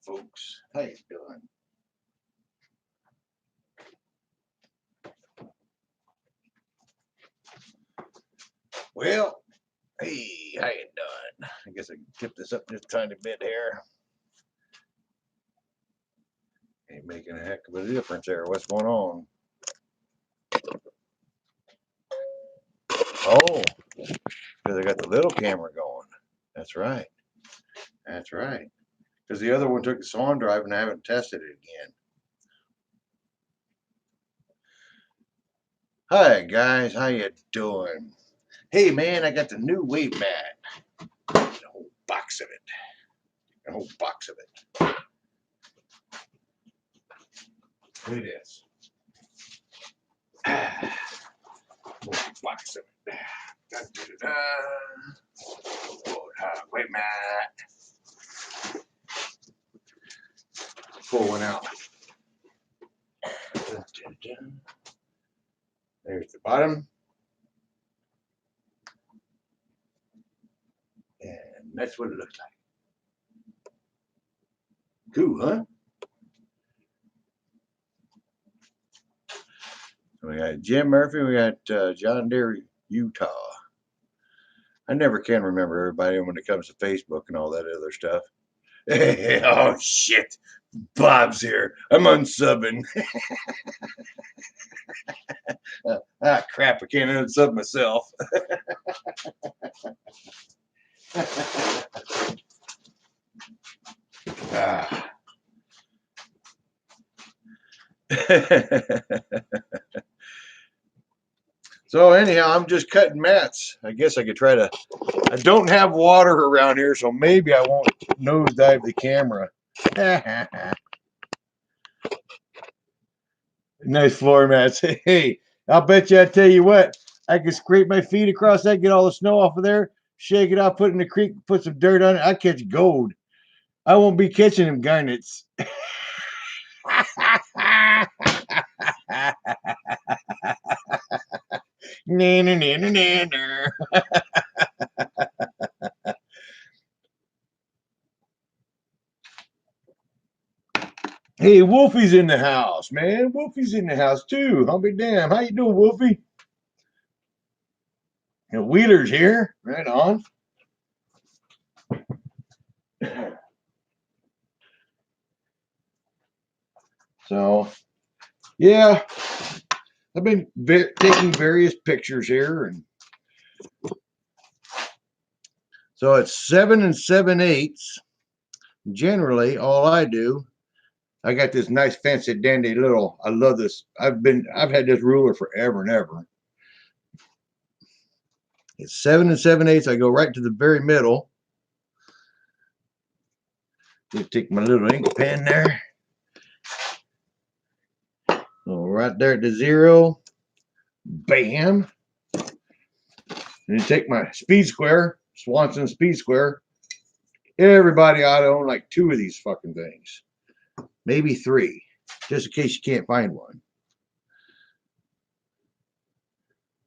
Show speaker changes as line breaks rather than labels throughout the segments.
folks. How you doing? Well, hey, how you doing? I guess I can tip this up just a tiny bit here. Ain't making a heck of a difference there. What's going on? Oh, because I got the little camera going. That's right. That's right. Because the other one took the swan drive and I haven't tested it again. Hi guys, how you doing? Hey man, I got the new weight mat. A whole box of it. A whole box of it. Look at this. Whole box of it. Da-da-da-da. Weight mat. Pull one out. Da-da-da. There's the bottom. And that's what it looks like. Cool, huh? We got Jim Murphy. We got John Deere, Utah. I never can remember everybody when it comes to Facebook and all that other stuff. Oh, shit. Bob's here. I'm unsubbing. Crap. I can't unsub myself. So anyhow, I'm just cutting mats. I guess I could try to. I don't have water around here, so maybe I won't nosedive the camera. Nice floor mats. Hey, I'll bet you. I tell you what, I could scrape my feet across that, get all the snow off of there, shake it out, put it in the creek, put some dirt on it. I catch gold. I won't be catching them garnets. Hey, Wolfie's in the house, man. Wolfie's in the house too. I'll be damned. How you doing, Wolfie? And Wheeler's here. Right on. So, yeah, I've been taking various pictures here, and so it's 7 7/8. Generally, all I do, I got this nice fancy dandy little. I love this. I've had this ruler forever and ever. It's 7 7/8. I go right to the very middle. Just take my little ink pen there. So right there at the 0. Bam. And you take my speed square, Swanson speed square. Everybody ought to own like 2 of these fucking things. Maybe 3, just in case you can't find one.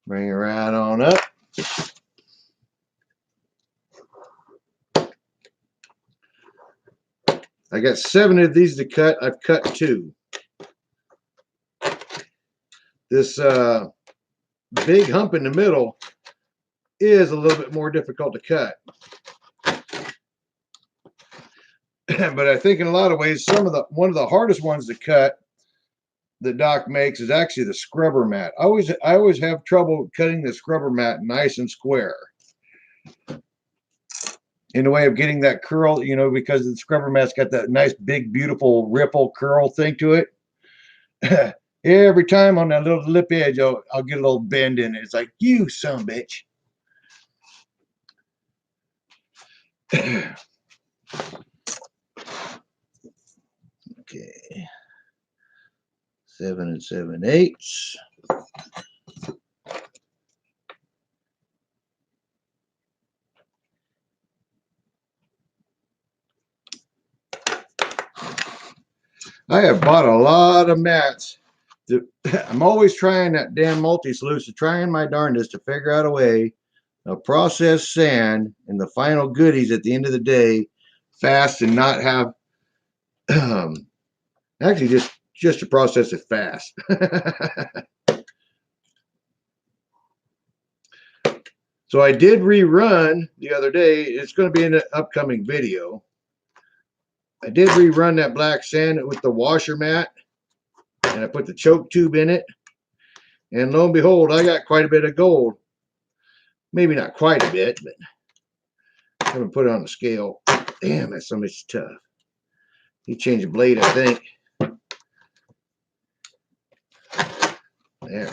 Bring it right on up. I got 7 of these to cut. I've cut 2. This big hump in the middle is a little bit more difficult to cut. But I think in a lot of ways, one of the hardest ones to cut that Doc makes is actually the scrubber mat. I always have trouble cutting the scrubber mat nice and square. In the way of getting that curl, you know, because the scrubber mat's got that nice, big, beautiful ripple curl thing to it. Every time on that little lip edge, I'll get a little bend in it. It's like, you son of a bitch. Okay. 7 7/8. I have bought a lot of mats. I'm always trying that damn multi-solution, trying my darndest to figure out a way to process sand and the final goodies at the end of the day fast and not have Actually, just to process it fast. So I did rerun the other day. It's going to be in an upcoming video. I did rerun that black sand with the washer mat, and I put the choke tube in it. And lo and behold, I got quite a bit of gold. Maybe not quite a bit, but I haven't put it on the scale. Damn, that's so much tough. You change the blade, I think. There.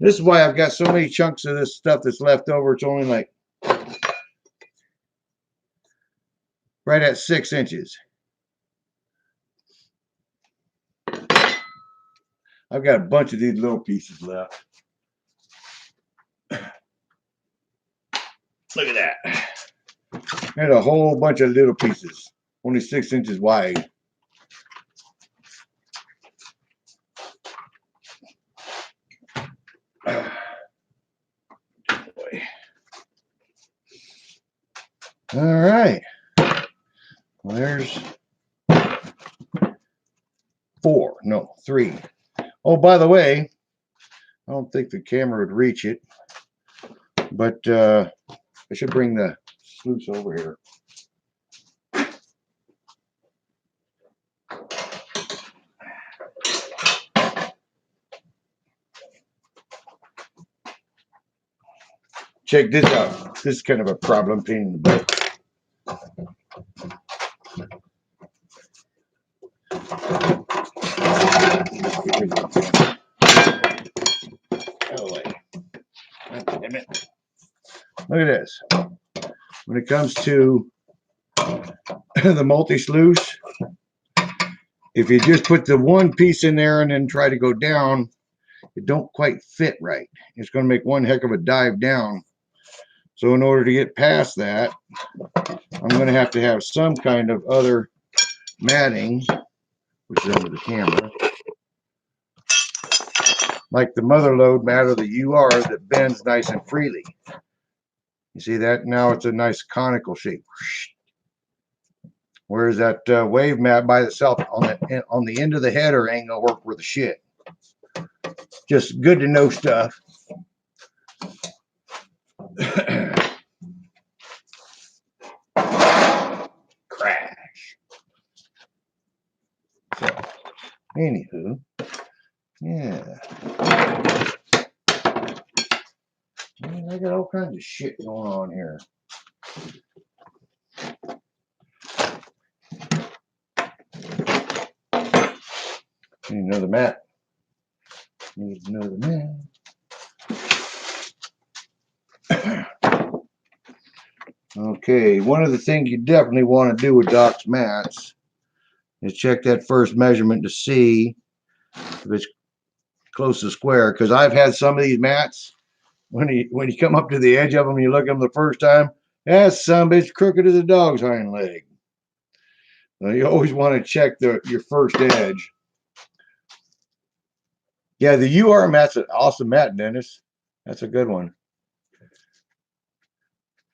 This is why I've got so many chunks of this stuff that's left over. It's only like right at 6 inches. I've got a bunch of these little pieces left. Look at that. There's a whole bunch of little pieces, only 6 inches wide. All right. Well, there's 4. No, 3. Oh, by the way, I don't think the camera would reach it, but I should bring the sluice over here. Check this out. This is kind of a problem pain in the butt. Look at this. When it comes to the multi-sluice, if you just put the one piece in there and then try to go down, it don't quite fit right. It's going to make one heck of a dive down. So in order to get past that, I'm going to have some kind of other matting, which is under the camera, like the mother load mat or the UR that bends nice and freely. You see that? Now it's a nice conical shape. Whereas that wave mat by itself on the end of the header ain't gonna work worth a shit. Just good to know stuff. Crash. So, anywho, yeah. Man, I got all kinds of shit going on here. Need another mat. Need another mat. Okay, one of the things you definitely want to do with Doc's mats is check that first measurement to see if it's close to square. Because I've had some of these mats, when you come up to the edge of them and you look at them the first time, that son of a bitch crooked as a dog's hind leg. So you always want to check your first edge. Yeah, the UR mat's an awesome mat, Dennis. That's a good one.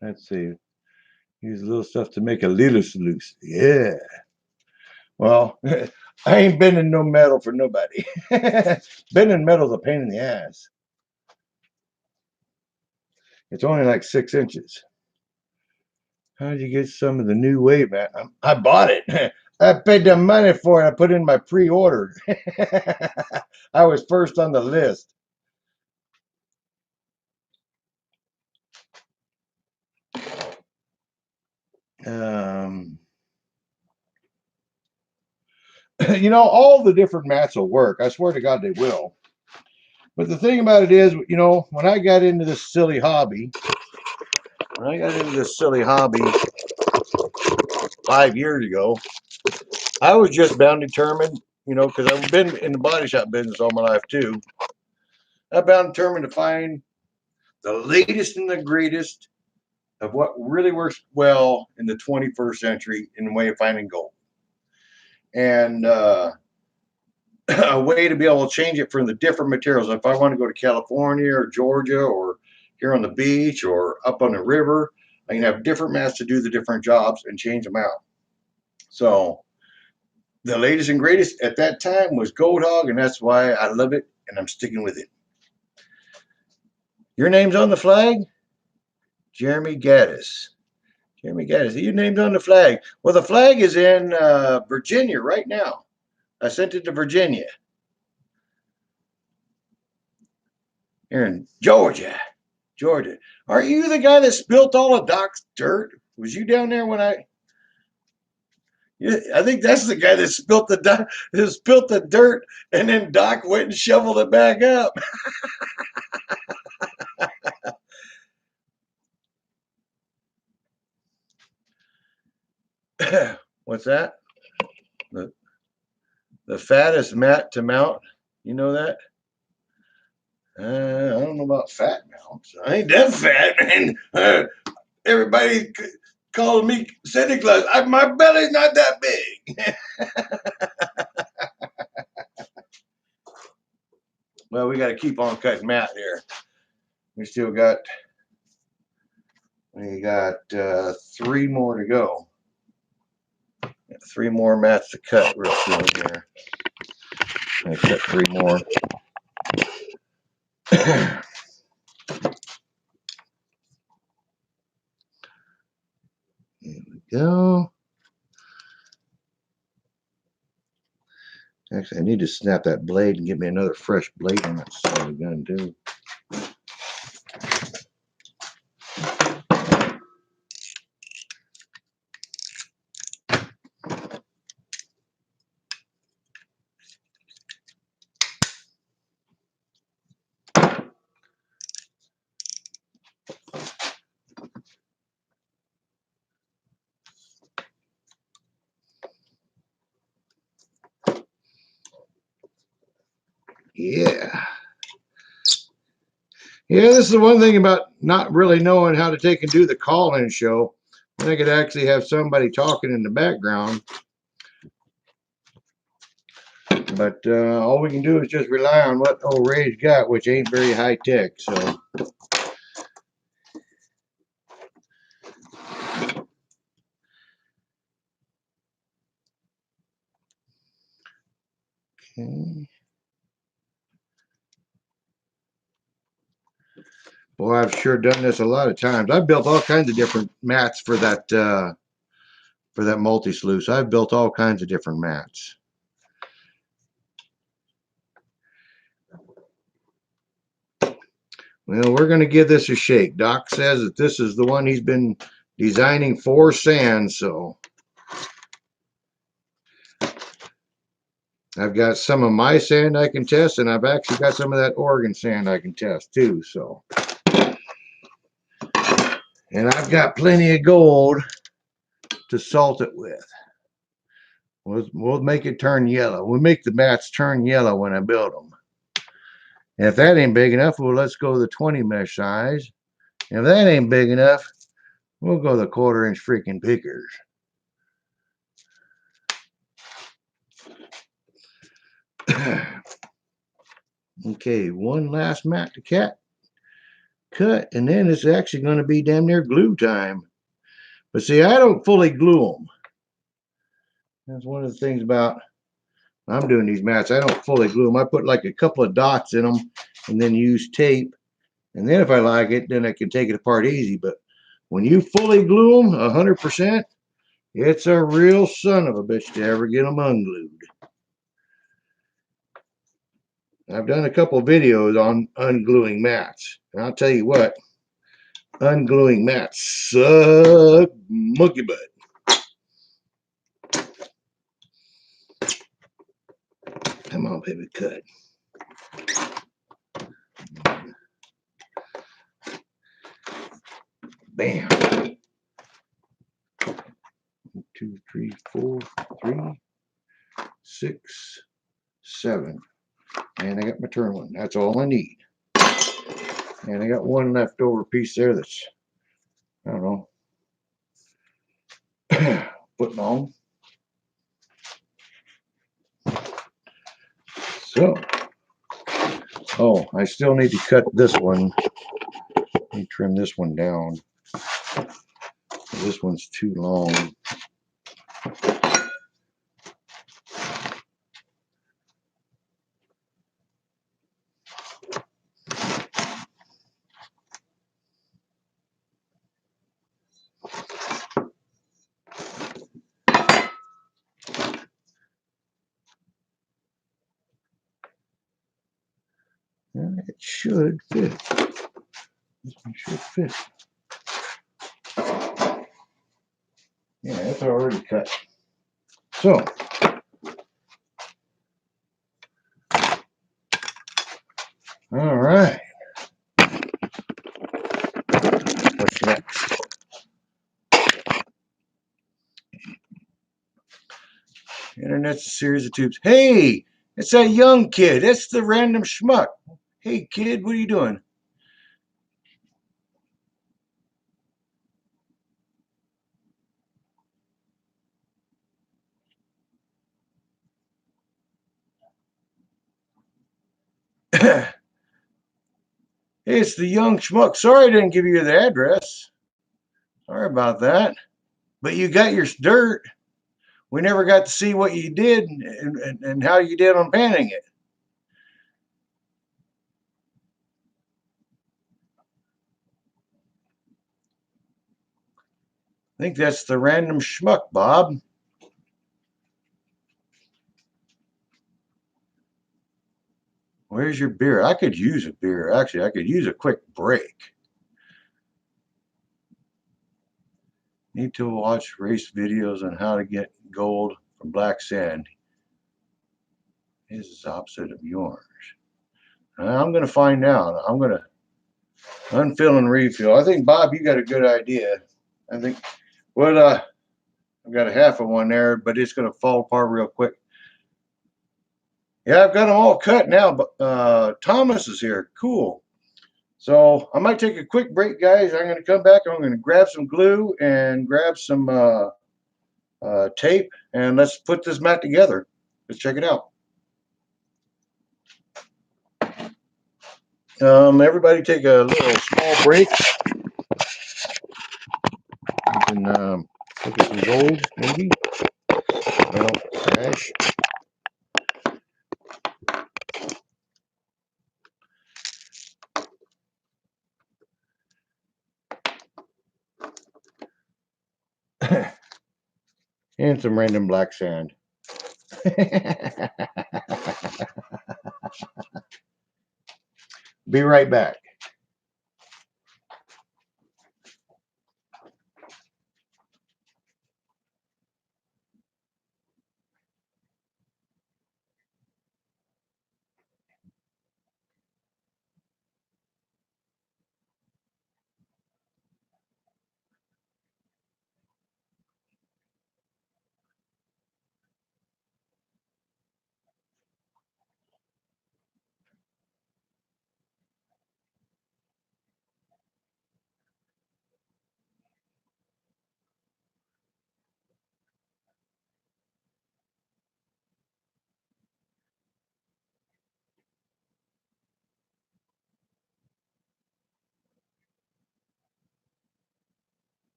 Let's see. Use a little stuff to make a little loose. Yeah. Well, I ain't bending no metal for nobody. Bending metal's a pain in the ass. It's only like 6 inches. How did you get some of the new wave mat? I bought it. I paid the money for it. I put in my pre-order. I was first on the list. You know, all the different mats will work. I swear to God they will. But the thing about it is, you know, when I got into this silly hobby 5 years ago, I was just bound determined, you know, because I've been in the body shop business all my life too. I'm bound determined to find the latest and the greatest of what really works well in the 21st century in the way of finding gold. And a way to be able to change it from the different materials. If I want to go to California or Georgia or here on the beach or up on the river, I can have different mats to do the different jobs and change them out. So the latest and greatest at that time was Gold Hog, and that's why I love it, and I'm sticking with it. Your name's on the flag? Jeremy Gaddis. Jeremy Gaddis. Your name's on the flag. Well, the flag is in Virginia right now. I sent it to Virginia. Here in Georgia. Georgia. Are you the guy that spilt all of Doc's dirt? Was you down there when I think that's the guy that spilt the dirt, and then Doc went and shoveled it back up. What's that? The fattest mat to mount. You know that? I don't know about fat mounts. I ain't that fat, man. Everybody calling me Santa Claus. My belly's not that big. Well, we got to keep on cutting mat here. We got 3 more to go. 3 more mats to cut real soon here. I cut 3 more. Here we go. Actually, I need to snap that blade and get me another fresh blade on that son of a gun, too. Yeah. Yeah, this is the one thing about not really knowing how to take and do the call-in show. I could actually have somebody talking in the background. But all we can do is just rely on what old Ray's got, which ain't very high-tech, so. Okay. Boy, I've sure done this a lot of times. I've built all kinds of different mats for that multi-sluice. I've built all kinds of different mats. Well, we're going to give this a shake. Doc says that this is the one he's been designing for sand, so. I've got some of my sand I can test, and I've actually got some of that Oregon sand I can test too, so. And I've got plenty of gold to salt it with. We'll make it turn yellow. We'll make the mats turn yellow when I build them. And if that ain't big enough, well, let's go the 20 mesh size. And if that ain't big enough, we'll go the 1/4 inch freaking pickers. Okay, one last mat to cut, and then it's actually going to be damn near glue time. But see, I don't fully glue them. That's one of the things about I'm doing these mats. I don't fully glue them. I put like a couple of dots in them and then use tape. And then if I like it, then I can take it apart easy. But when you fully glue them 100%, it's a real son of a bitch to ever get them unglued. I've done a couple of videos on ungluing mats. And I'll tell you what, ungluing mats suck monkey butt. Come on, baby, cut. Bam. 1, 2, 3, 4, 3, 6, 7. And I got my turn one. That's all I need. And I got one leftover piece there that's, I don't know, putting on. So, oh, I still need to cut this one. Let me trim this one down. This one's too long. should fit. This one should fit. Yeah, it's already cut. So, all right. What's next? Internet's a series of tubes. Hey, it's that young kid. That's the random schmuck. Hey, kid, what are you doing? It's the young schmuck. Sorry I didn't give you the address. Sorry about that. But you got your dirt. We never got to see what you did and how you did on panning it. I think that's the random schmuck, Bob. Where's your beer? I could use a beer. Actually, I could use a quick break. Need to watch race videos on how to get gold from black sand. His is opposite of yours. I'm going to find out. I'm going to unfill and refill. I think, Bob, you got a good idea. I think, well, I've got a half of one there, but it's going to fall apart real quick. Yeah, I've got them all cut now, but Thomas is here. Cool. So I might take a quick break, guys. I'm going to come back. I'm going to grab some glue and grab some tape, and let's put this mat together. Let's check it out. Everybody take a little small break. You can look at some gold, maybe. Well, trash. And some random black sand. Be right back.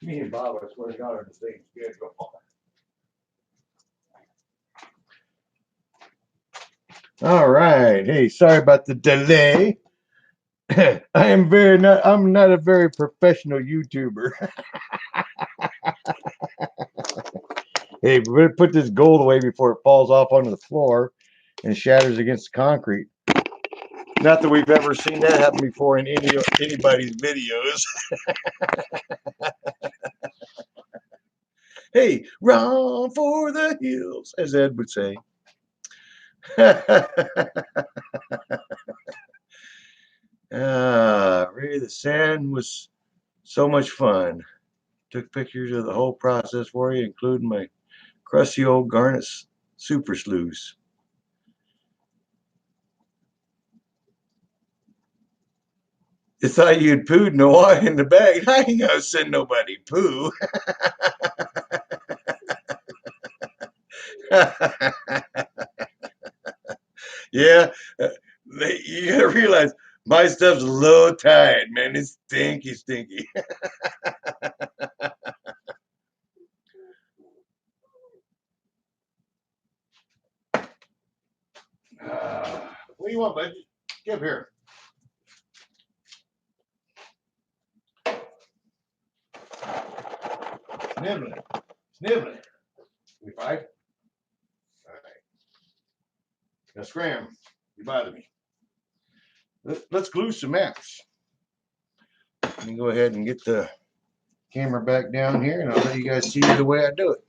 Me and Bob, I swear to God, are the same schedule. All right. Hey, sorry about the delay. I'm not a very professional YouTuber. Hey, we better put this gold away before it falls off onto the floor and shatters against the concrete. Not that we've ever seen that happen before in anybody's videos. Hey, run for the hills, as Ed would say. Really, the sand was so much fun. Took pictures of the whole process for you, including my crusty old garnet super sluice. You thought you'd pooed no wine in the bag. I ain't gonna send nobody poo. Yeah, you gotta realize my stuff's low tide, man. It's stinky, stinky. What do you want, bud? Get up here. Sniveling. Sniveling. We fight? All right. Now scram. You bother me. Let's glue some maps. Let me go ahead and get the camera back down here, and I'll let you guys see the way I do it.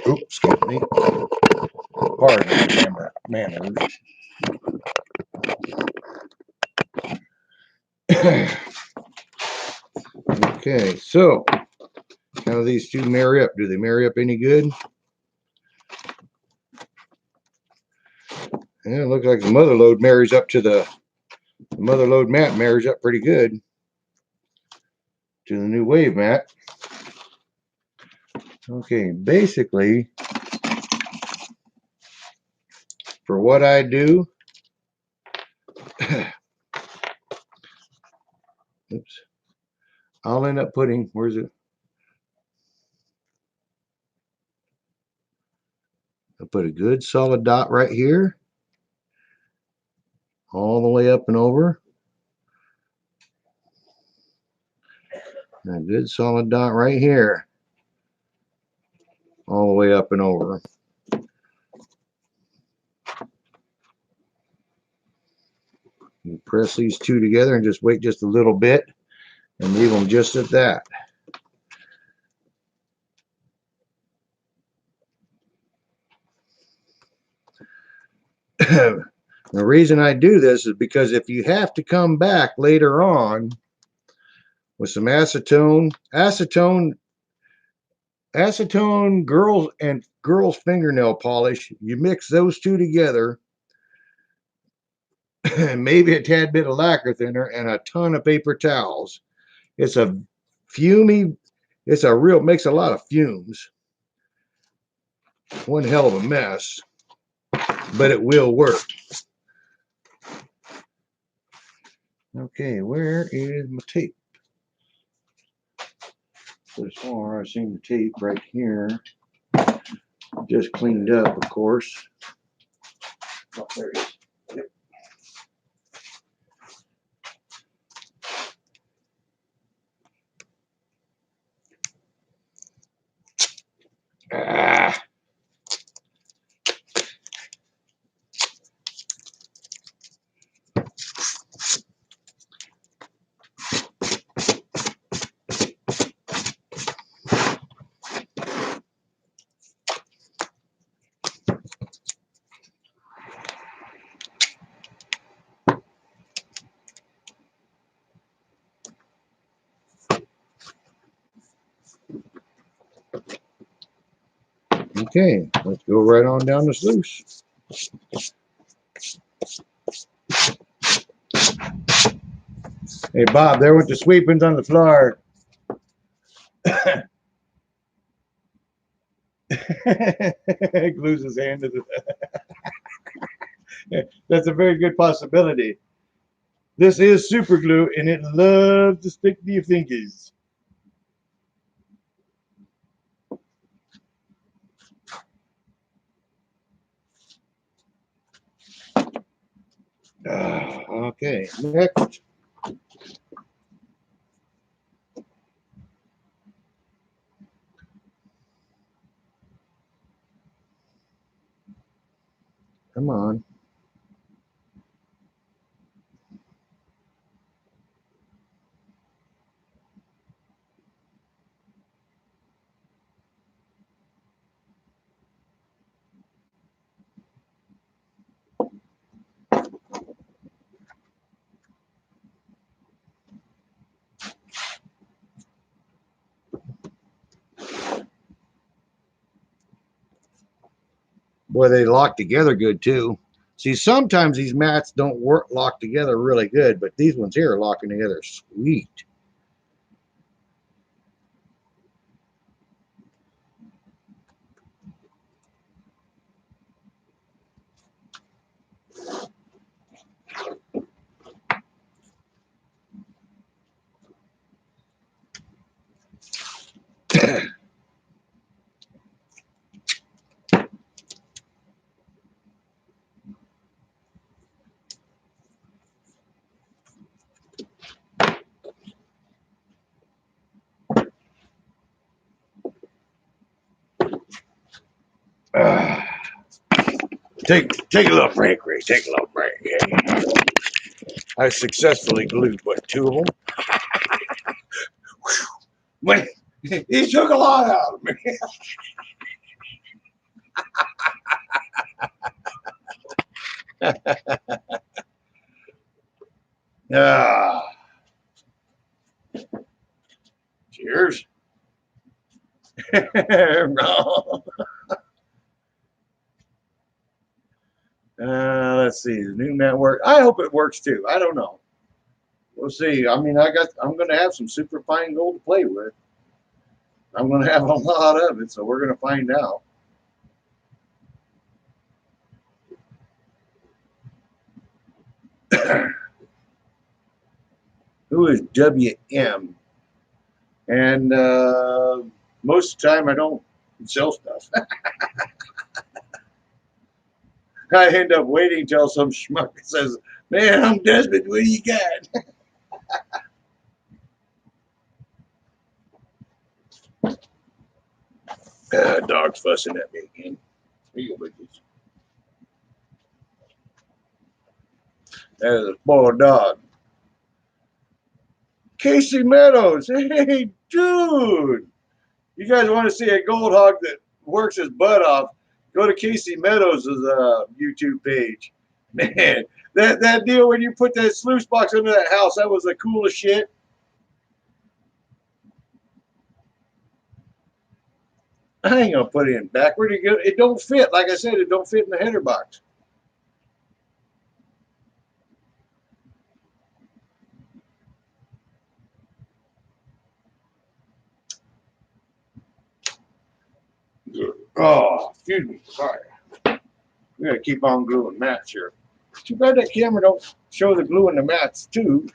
Oops, excuse me. Pardon the camera manners. Okay, so how do these two marry up? Do they marry up any good? Yeah, it looks like the mother load marries up to the mother load mat marries up pretty good to the new wave mat. Okay, basically, for what I do, oops, I'll end up putting, where's it? I'll put a good solid dot right here, all the way up and over. And a good solid dot right here, all the way up and over. You press these two together and just wait just a little bit and leave them just at that. The reason I do this is because if you have to come back later on with some acetone, girls fingernail polish, you mix those two together, and maybe a tad bit of lacquer thinner and a ton of paper towels. It's a fumy, makes a lot of fumes. One hell of a mess, but it will work. Okay, where is my tape? So far, I've seen the tape right here. Just cleaned up, of course. Oh, there it is. Yep. Ah. Okay, let's go right on down the sluice. Hey, Bob, there went the sweepings on the floor. Glues his hand to the. That's a very good possibility. This is super glue, and it loves to stick to your fingers. Okay, next. Come on. Boy, they lock together good too. See, sometimes these mats don't lock together really good, but these ones here are locking together sweet. Take a little break, Ray. Take a little break. Yeah. I successfully glued, what, 2 of them? When he took a lot out of me. Ah. Cheers. No. Let's see. The new network. I hope it works too. I don't know. We'll see. I mean, I'm going to have some super fine gold to play with. I'm going to have a lot of it, so we're going to find out. Who is WM? And most of the time, I don't sell stuff. I end up waiting till some schmuck says, "Man, I'm desperate. What do you got?" Dog's fussing at me again. That is a spoiled dog. Casey Meadows. Hey, dude. You guys want to see a gold hog that works his butt off? Go to Casey Meadows' YouTube page. Man, that deal when you put that sluice box under that house, that was the coolest shit. I ain't gonna put it in backward. It don't fit. Like I said, it don't fit in the header box. Oh, excuse me. Sorry. We gotta keep on gluing mats here. Too bad that camera don't show the glue in the mats too.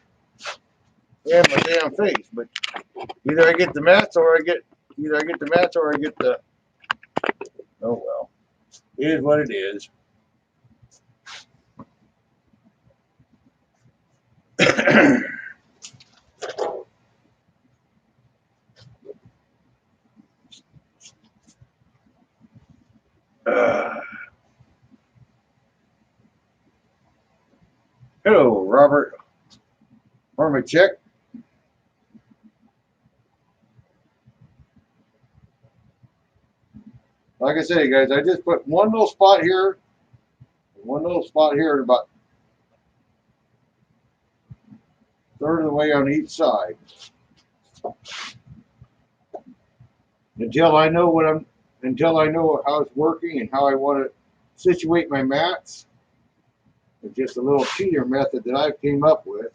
Yeah, my damn face. But either I get the mats or I get the. Oh well, it is what it is. Hello, Robert Hormachek. Like I say, guys, I just put one little spot here, and about a third of the way on each side. Until I know how it's working and how I want to situate my mats. It's just a little cheater method that I came up with.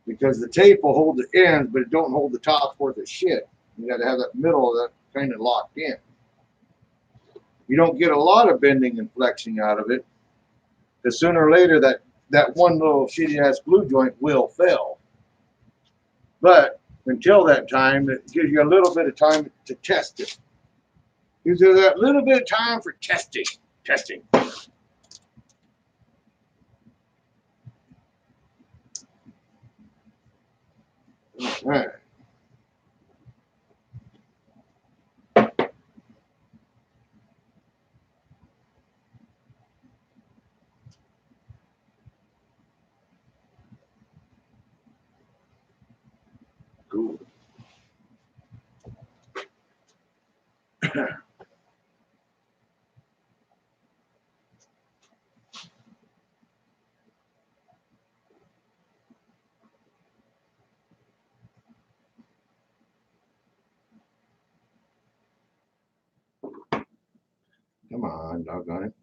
Because the tape will hold the ends, but it don't hold the tops worth of shit. You got to have that middle of that kind of locked in. You don't get a lot of bending and flexing out of it, because sooner or later that one little shitty ass glue joint will fail. But until that time, it gives you a little bit of time to test it. Gives you that little bit of time for testing. All right. Cool. Come on, doggone it.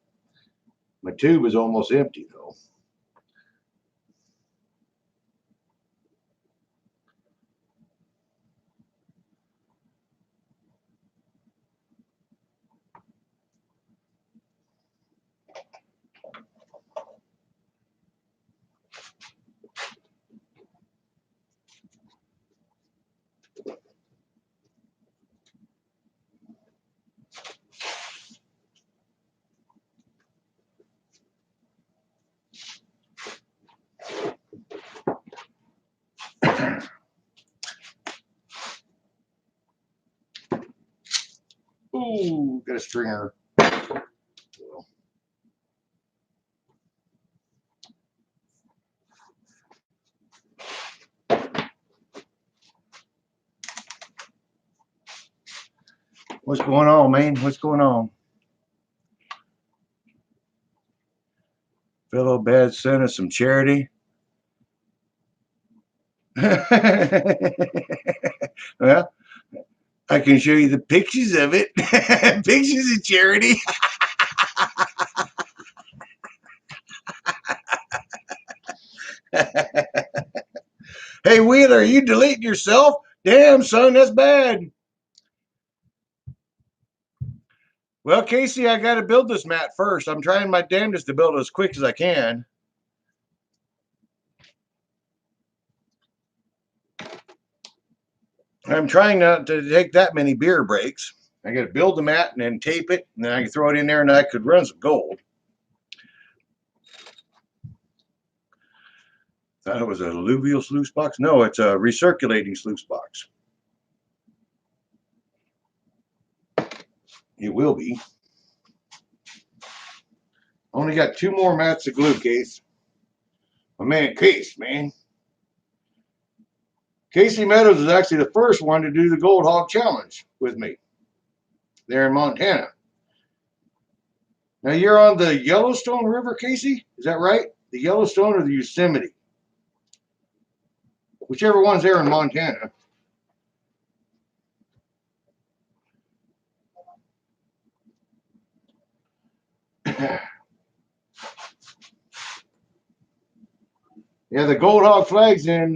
My tube is almost empty, though. Ooh, got a stringer. What's going on, man? What's going on? Fellow bad son of some charity. Well, I can show you the pictures of it. Pictures of charity. Hey, Wheeler, are you deleting yourself? Damn, son, that's bad. Well, Casey, I got to build this mat first. I'm trying my damnedest to build it as quick as I can. I'm trying not to take that many beer breaks. I got to build the mat and then tape it, and then I can throw it in there, and I could run some gold. Thought it was a alluvial sluice box. No, it's a recirculating sluice box. It will be. Only got 2 more mats of glue, Case. My man, Case, man. Casey Meadows is actually the first one to do the Gold Hog Challenge with me there in Montana. Now, you're on the Yellowstone River, Casey? Is that right? The Yellowstone or the Yosemite? Whichever one's there in Montana. Yeah, the Gold Hog flag's in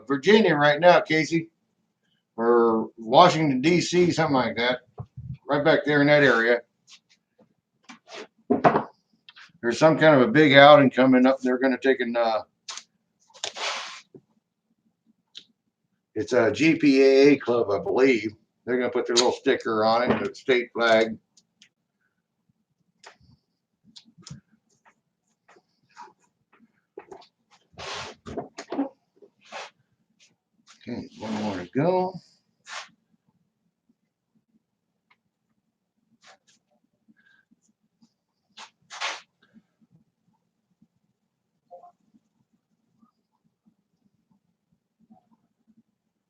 Virginia right now, Casey. Or Washington, D.C., something like that. Right back there in that area. There's some kind of a big outing coming up. They're going to take an... it's a GPAA club, I believe. They're going to put their little sticker on it, the state flag. Okay, 1 more to go.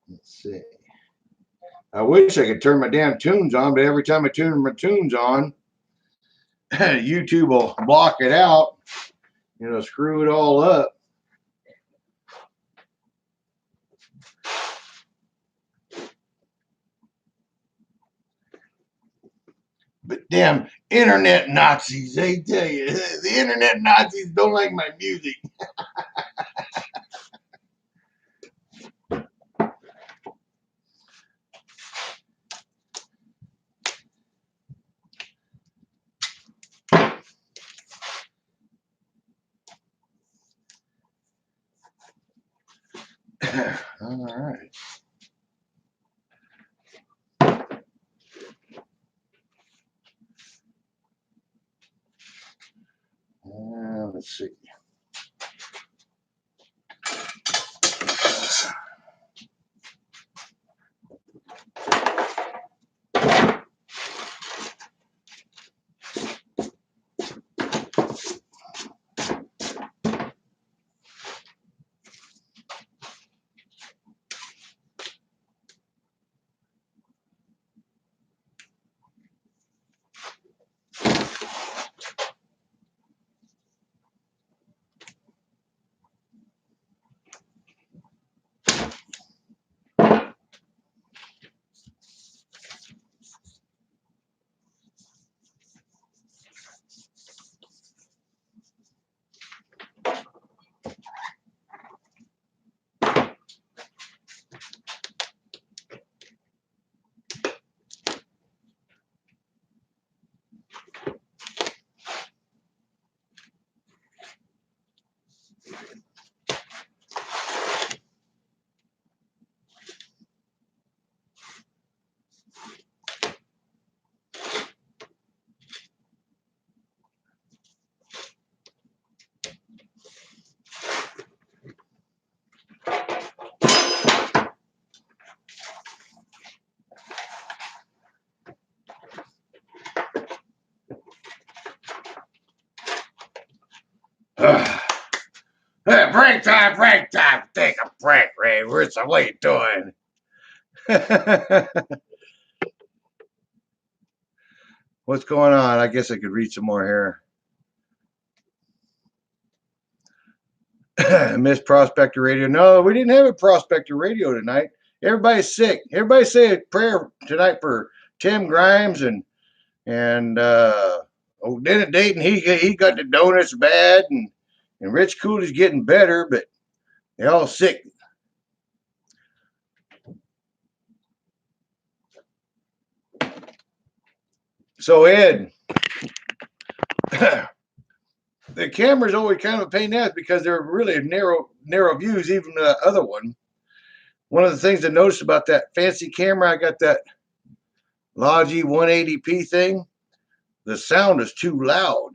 Let's see. I wish I could turn my damn tunes on, but every time I turn my tunes on, YouTube will block it out. You know, screw it all up. But damn internet Nazis, they tell you, the internet Nazis don't like my music. All right. Let's see. Hey, break time, break time. Take a break, Ray. What are you doing? What's going on? I guess I could read some more here. Miss Prospector Radio. No, we didn't have a Prospector Radio tonight. Everybody's sick. Everybody say a prayer tonight for Tim Grimes and Dennis Dayton. He got the donuts bad, and Rich Cooley's getting better, but they're all sick. So Ed, the camera's always kind of a pain in the ass because they're really narrow views, even the other one. One of the things I noticed about that fancy camera, I got that Logi 180p thing. The sound is too loud.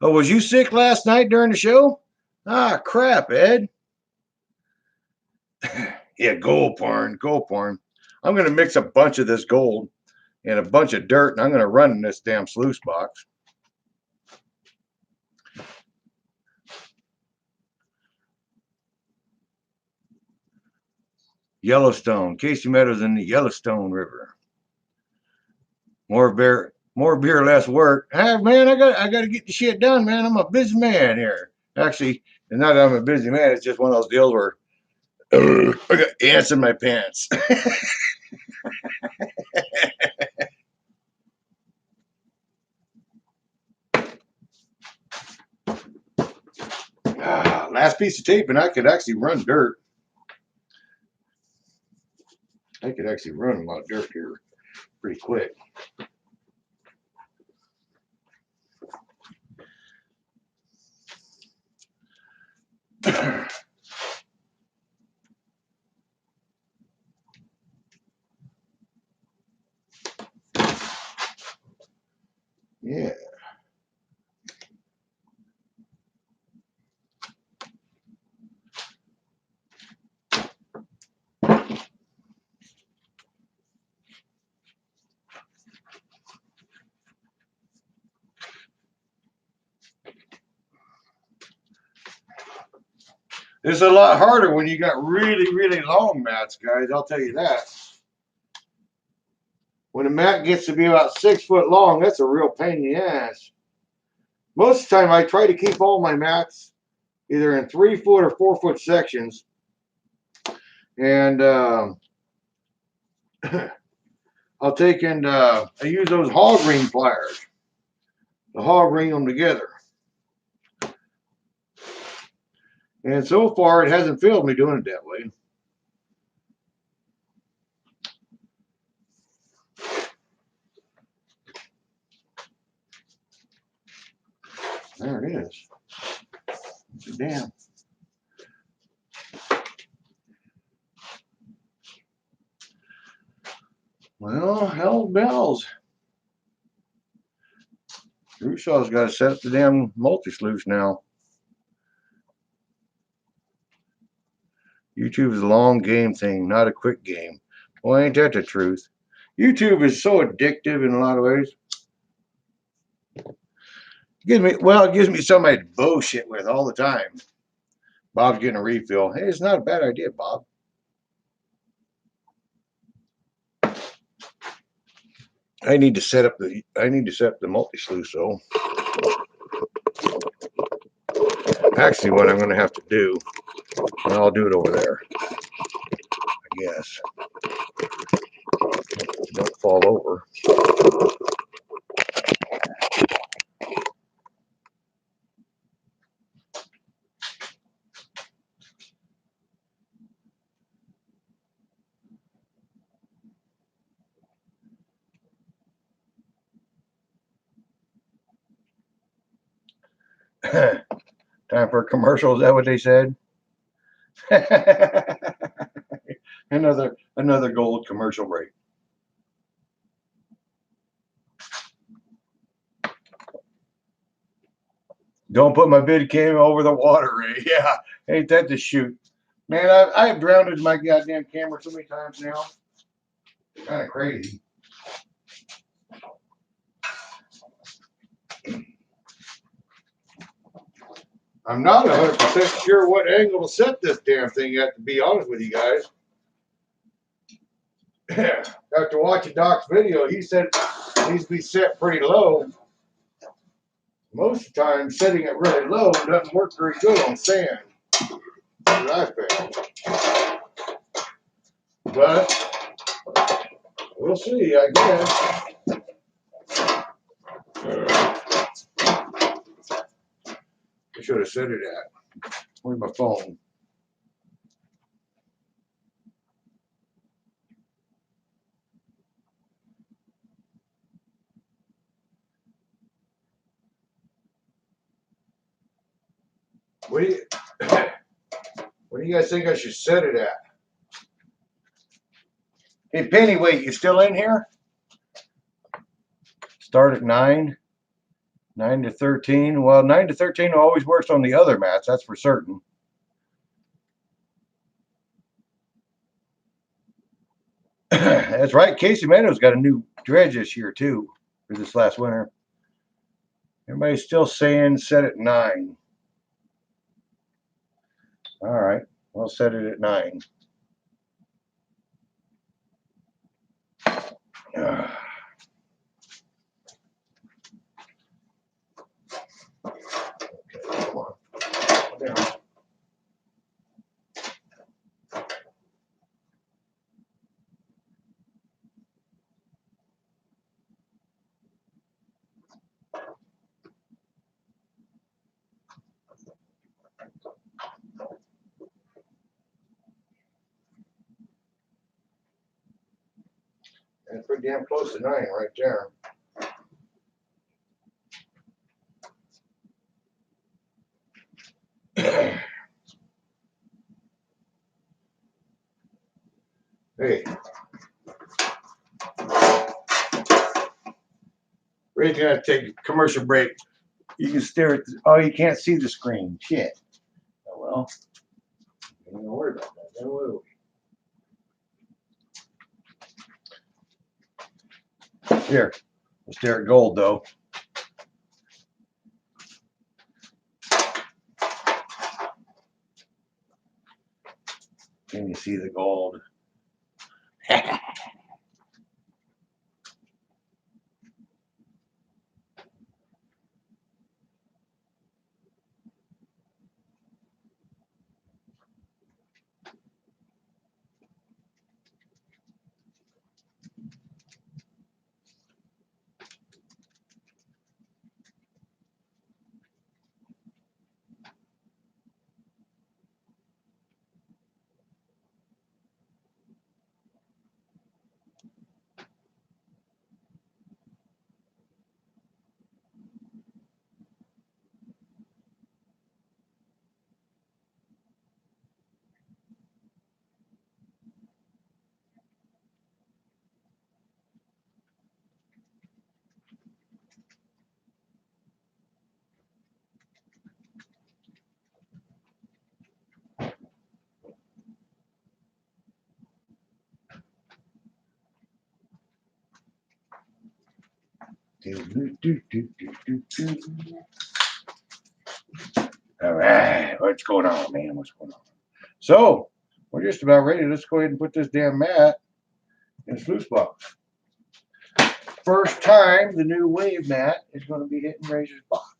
Oh, was you sick last night during the show? Ah, crap, Ed. Yeah, gold porn. I'm going to mix a bunch of this gold and a bunch of dirt, and I'm going to run in this damn sluice box. Yellowstone. Casey Meadows in the Yellowstone River. More beer, less work. Hey, man, I got to get the shit done, man. I'm a busy man here. Actually, it's not that I'm a busy man. It's just one of those deals where I got ants in my pants. Last piece of tape, and I could actually run dirt. I could actually run a lot of dirt here pretty quick. Yeah. It's a lot harder when you got really, really long mats, guys. I'll tell you that. When a mat gets to be about 6 foot long, that's a real pain in the ass. Most of the time, I try to keep all my mats either in 3 foot or 4 foot sections. And I'll take and I use those hog ring pliers to hog ring them together. And so far, it hasn't failed me doing it that way. There it is. Damn. Well, hell bells. Rushaw's got to set up the damn multi-sluice now. YouTube is a long game thing, not a quick game. Well, ain't that the truth? YouTube is so addictive in a lot of ways. It gives me somebody to bullshit with all the time. Bob's getting a refill. Hey, it's not a bad idea, Bob. I need to set up the multi-sluice though. Actually, what I'm going to have to do, and I'll do it over there, I guess. Don't fall over. Time for a commercial. Is that what they said? another gold commercial break. Don't put my vid cam over the water, Ray. Yeah, ain't that the shoot? Man, I have drowned my goddamn camera so many times now. Kind of crazy. I'm not 100% sure what angle to set this damn thing at, to be honest with you guys. After watching Doc's video, he said it needs to be set pretty low. Most of the time, setting it really low doesn't work very good on sand. That I found. But we'll see, I guess. I should have set it at. Where's my phone? What do you guys think I should set it at? Hey, Pennyweight, you still in here? Start at 9. 9 to 13. Well, 9 to 13 always works on the other mats, that's for certain. That's right. Casey Meadows got a new dredge this year, too, for this last winter. Everybody's still saying set at 9. All right. We'll set it at 9. Okay, come on. Down. That's pretty damn close to 9 right there. Hey. We're gonna have to take a commercial break. You can stare at the, oh, you can't see the screen. Shit. Oh well. Don't worry about that. Don't worry. Here, we'll stare at gold though. Can you see the gold? All right, what's going on, man? What's going on? So, we're just about ready. Let's go ahead and put this damn mat in the sluice box. First time the new wave mat is going to be hitting Razor's box.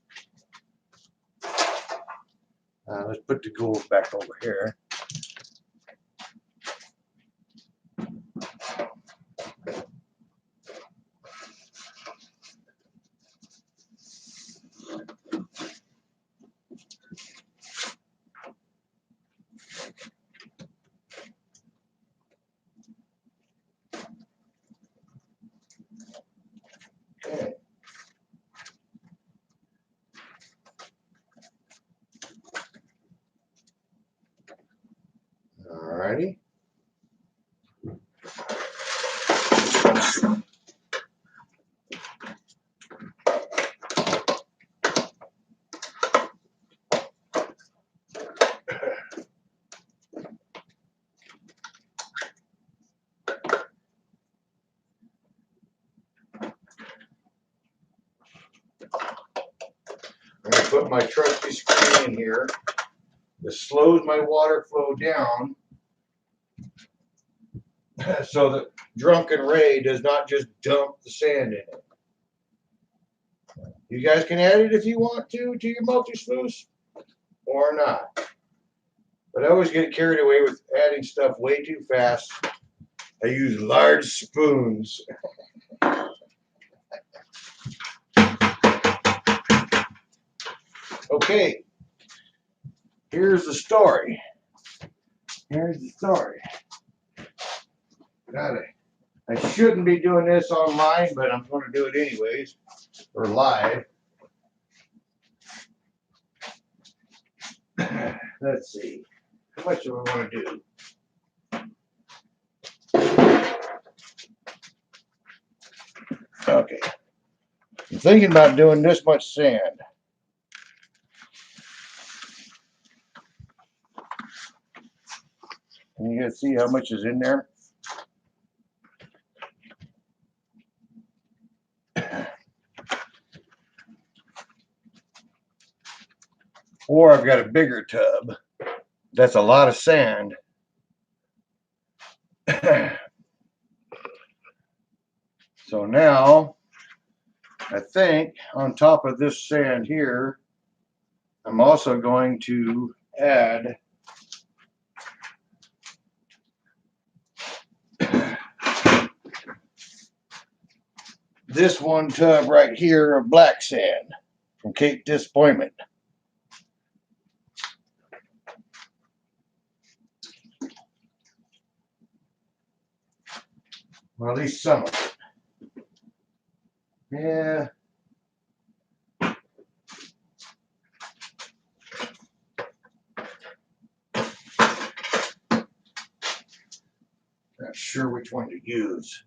Let's put the gold back over here. Okay. put my trusty screen in here. This slows my water flow down so that Drunken Ray does not just dump the sand in it. You guys can add it if you want to your multi-sluice or not. But I always get carried away with adding stuff way too fast. I use large spoons. Okay, here's the story. Here's the story. I shouldn't be doing this online, but I'm going to do it anyways, or live. Let's see. How much do I want to do? Okay. I'm thinking about doing this much sand. And you guys see how much is in there? Or I've got a bigger tub. That's a lot of sand. So now, I think on top of this sand here, I'm also going to add this one tub right here of black sand from Cape Disappointment. Well, at least some of it. Yeah. Not sure which one to use.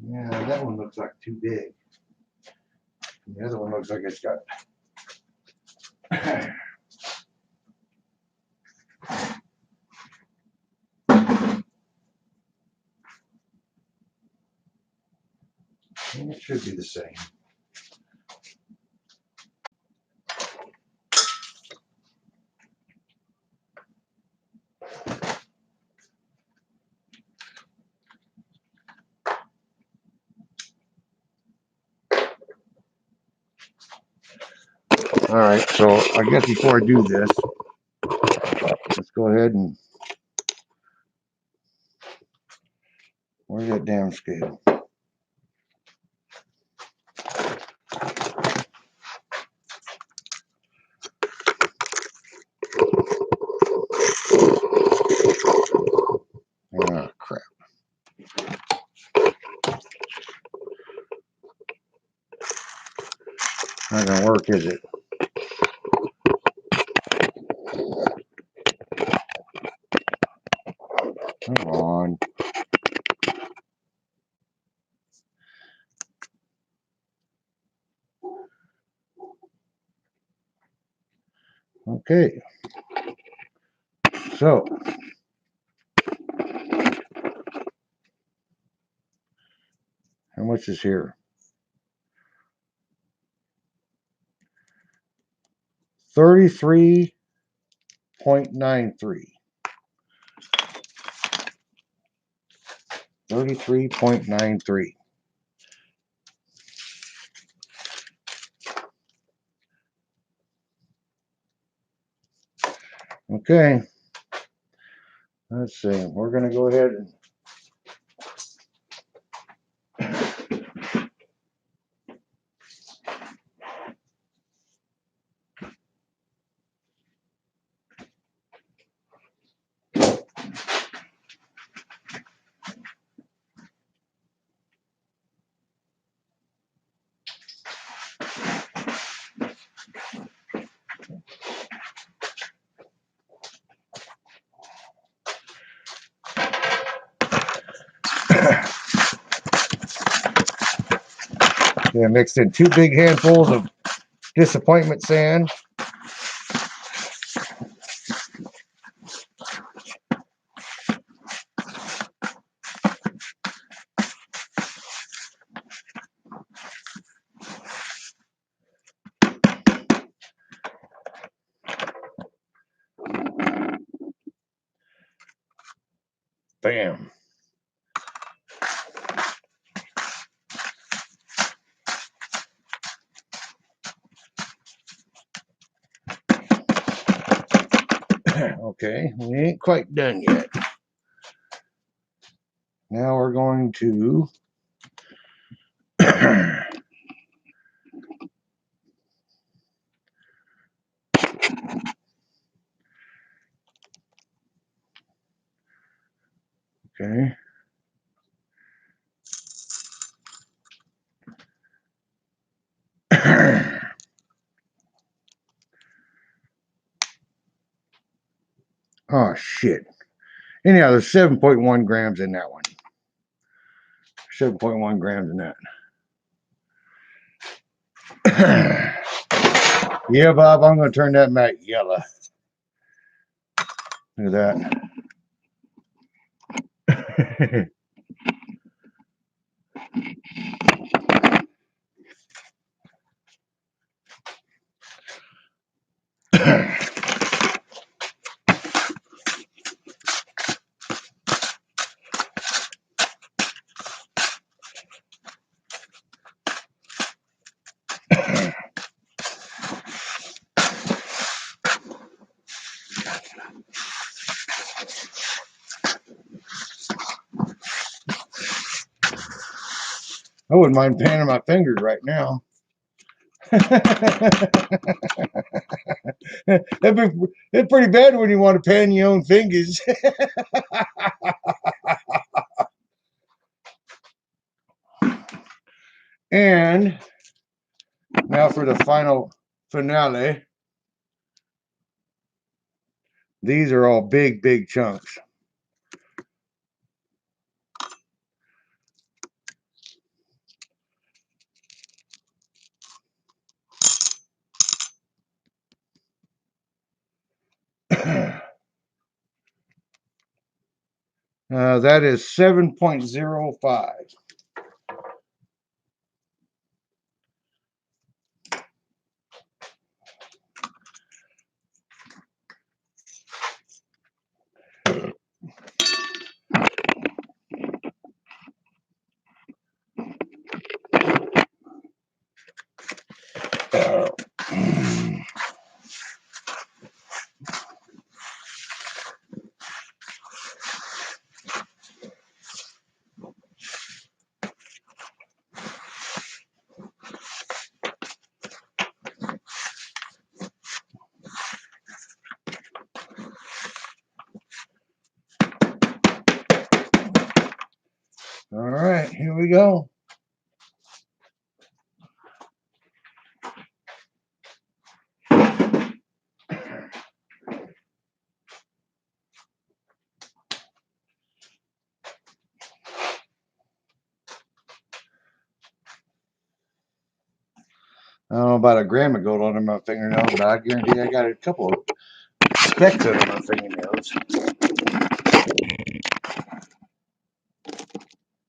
Yeah, that one looks like too big. The other one looks like it's got it should be the same. All right, so I guess before I do this, let's go ahead and where's that damn scale? Oh, crap. Not gonna work, is it? Come on. Okay. So how much is here? 33.93. 33.93. Okay. Let's see. We're gonna go ahead and yeah, mixed in 2 big handfuls of disappointment sand. Bam. Okay, we ain't quite done yet. Now we're going to okay. Oh shit. Anyhow, there's 7.1 grams in that one. 7.1 grams in that. Yeah, Bob, I'm going to turn that mat yellow. Look at that. I wouldn't mind panning my fingers right now. It's pretty bad when you want to pan your own fingers. And now for the final finale. These are all big, big chunks. That is 7.05. All right, here we go. I don't know about a gram of gold under my fingernails, but I guarantee I got a couple of specks under my fingernails.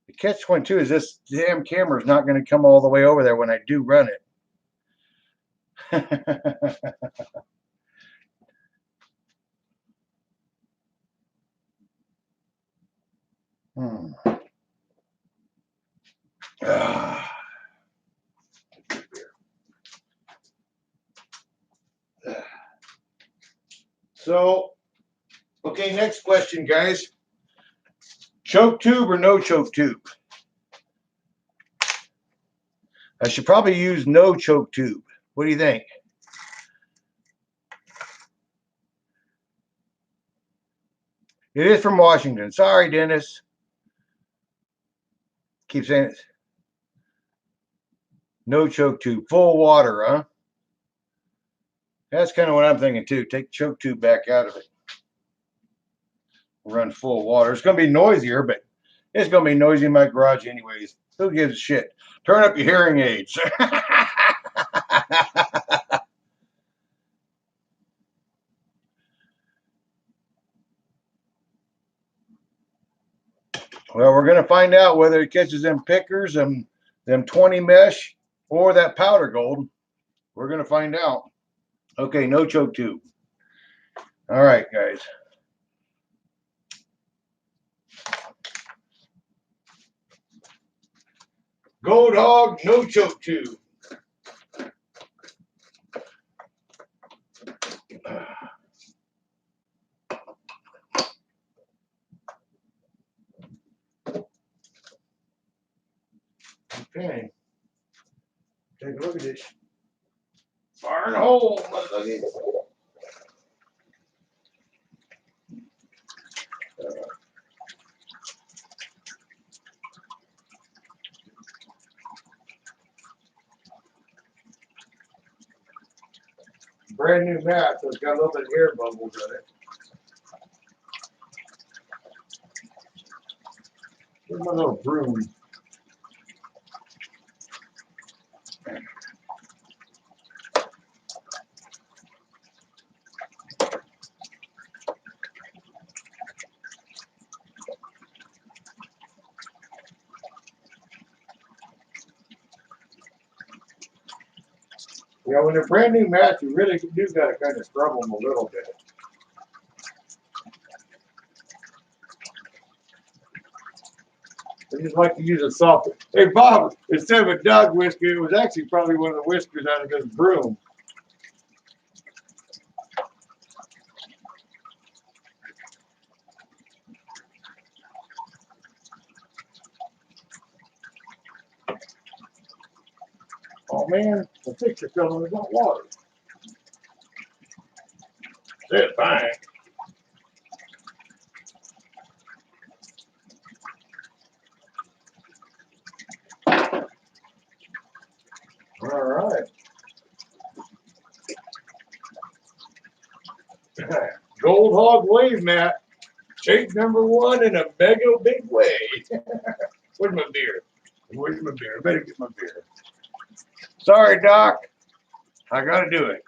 The catch one too is this damn camera is not going to come all the way over there when I do run it. So, okay, next question, guys. Choke tube or no choke tube? I should probably use no choke tube. What do you think? It is from Washington. Sorry, Dennis. Keep saying it. No choke tube. Full water, huh? That's kind of what I'm thinking too. Take the choke tube back out of it. Run full water. It's going to be noisier, but it's going to be noisy in my garage anyways. Who gives a shit? Turn up your hearing aids. Well, we're going to find out whether it catches them pickers, them 20 mesh, or that powder gold. We're going to find out. Okay, no choke tube. All right, guys. Gold Hog, no choke tube. Okay. Take a look at this. Fire in the hole, motherfucker. Brand new mat, so it's got a little bit of air bubbles in it. Here's my little broom. You know, when they're brand new mats, you really do got to kind of scrub them a little bit. I just like to use a soft. Hey, Bob, instead of a dog whisker, it was actually probably one of the whiskers out of this broom. Oh, man, the picture filling is not water. That's fine. All right. Gold Hog Wave Mat. Shape number 1 in a mega big way. Where's my beer? Where's my beer? I better get my beer. Sorry, Doc. I got to do it.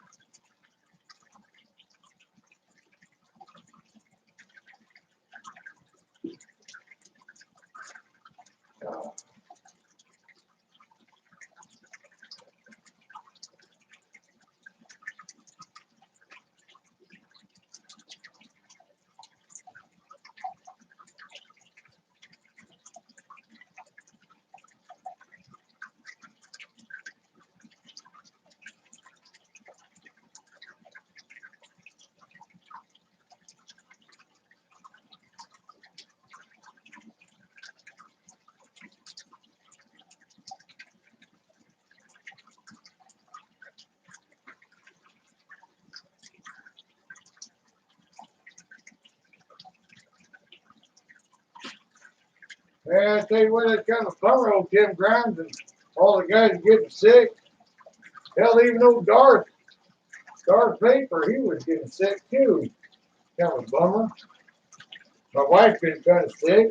Man, I tell you what, that's kind of a bummer, old Tim Grimes and all the guys getting sick. Hell, even old Darth Paper, he was getting sick too. Kind of a bummer. My wife's been kind of sick.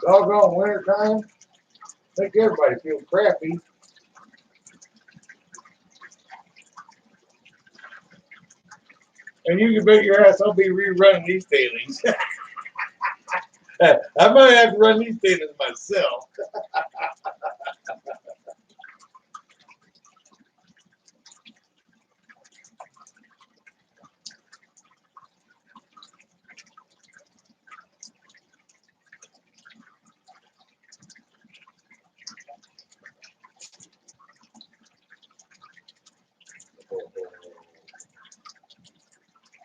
Doggone winter time. I think everybody feels crappy. And you can bet your ass I'll be rerunning these dailies. I might have to run these dailies myself.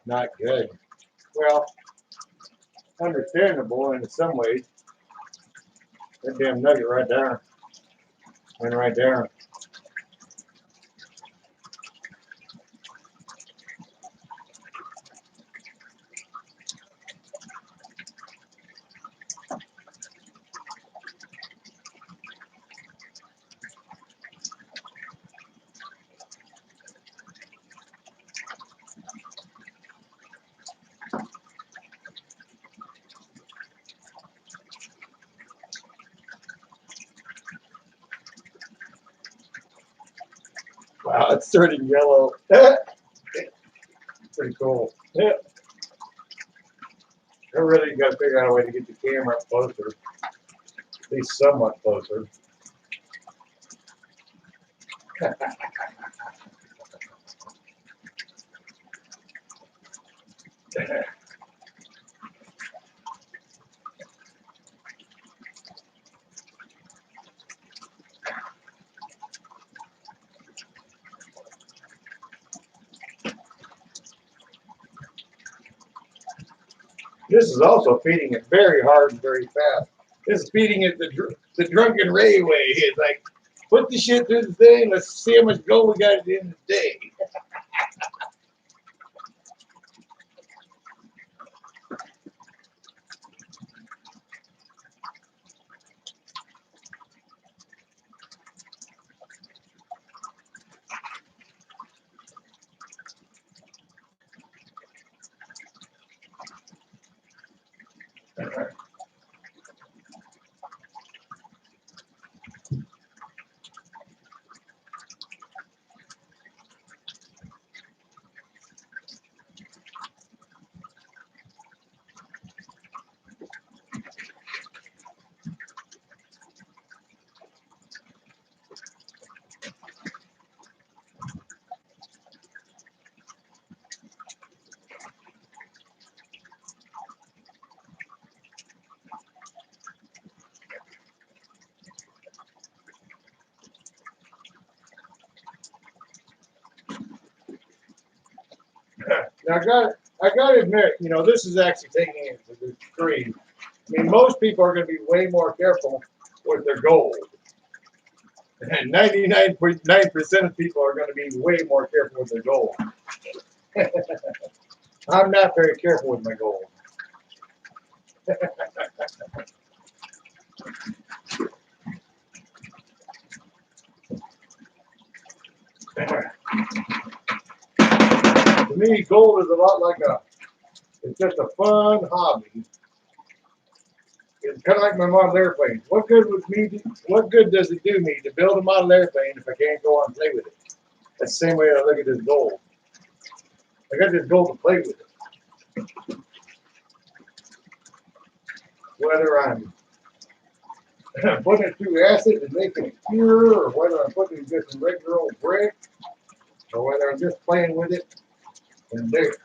Not good. Well, understandable in some ways. That damn nugget right there. Went right there. Wow, it's turning yellow. Pretty cool. Yeah. I really got to figure out a way to get the camera up closer, at least somewhat closer. This is also feeding it very hard and very fast. This is feeding it the drunken Ray way. It's like, put the shit through the thing. Let's see how much gold we got at the end of the day. Now, I got to admit, you know, this is actually taking it to the extreme. I mean, most people are going to be way more careful with their gold. And 99.9% of people are going to be way more careful with their gold. I'm not very careful with my gold. To me, gold is a lot like it's just a fun hobby. It's kind of like my model airplane. What good does it do me to build a model airplane if I can't go out and play with it? That's the same way I look at this gold. I got this gold to play with it. Whether I'm putting it through acid and making it pure, or whether I'm putting it in just a regular old brick, or whether I'm just playing with it, and there.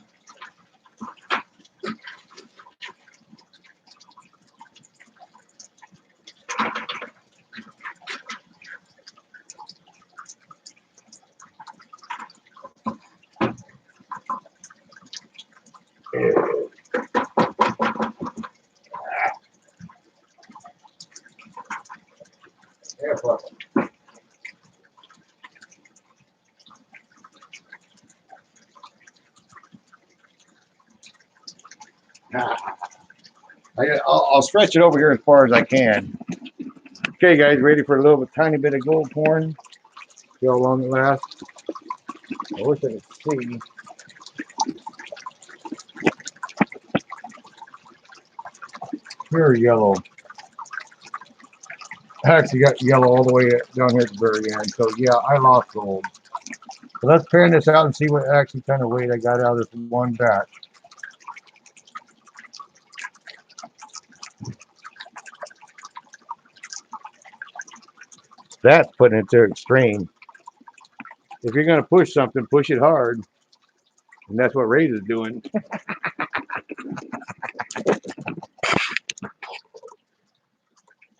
I'll stretch it over here as far as I can. Okay, guys, ready for a little tiny bit of gold pouring? See how long it lasts? I wish I could see. Pure yellow. I actually got yellow all the way down here at the very end. So yeah, I lost gold. So let's pan this out and see what actually kind of weight I got out of this one batch. That's putting it to extreme. If you're going to push something, push it hard. And that's what Ray is doing.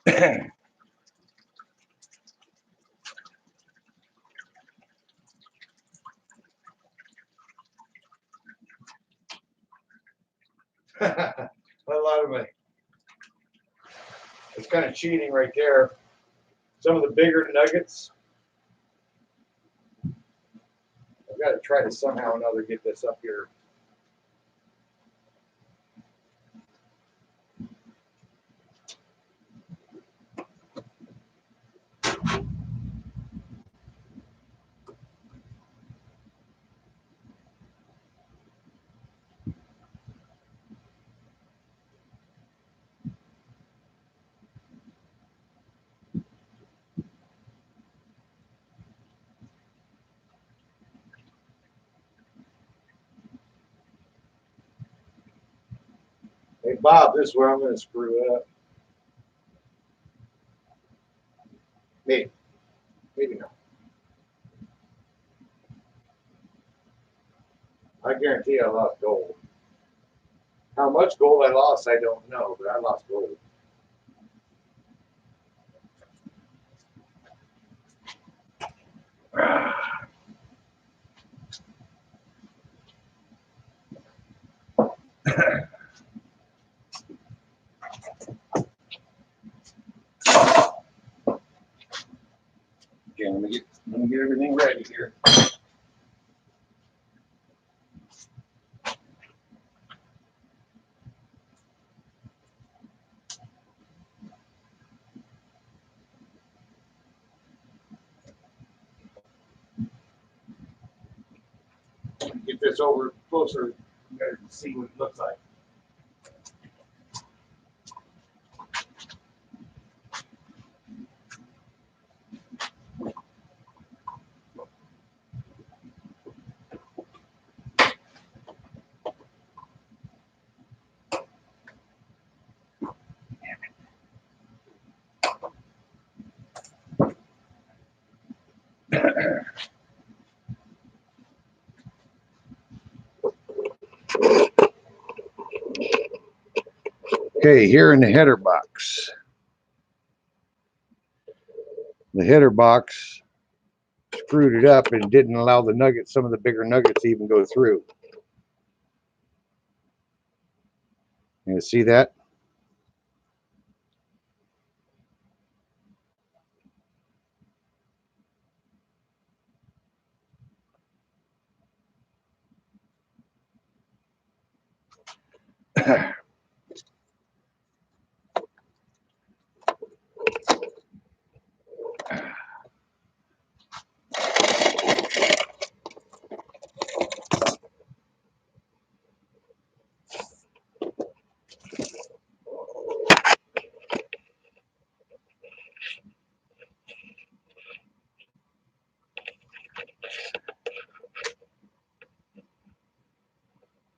A lot of it. It's kind of cheating right there. Some of the bigger nuggets. I've got to try to somehow or another get this up here. Hey, Bob, this is where I'm going to screw up. Maybe. Maybe not. I guarantee I lost gold. How much gold I lost, I don't know, but I lost gold. get everything ready here. Get this over closer, you guys can see what it looks like. Okay, here in the header box. The header box screwed it up and didn't allow the nuggets, some of the bigger nuggets, to even go through. You see that?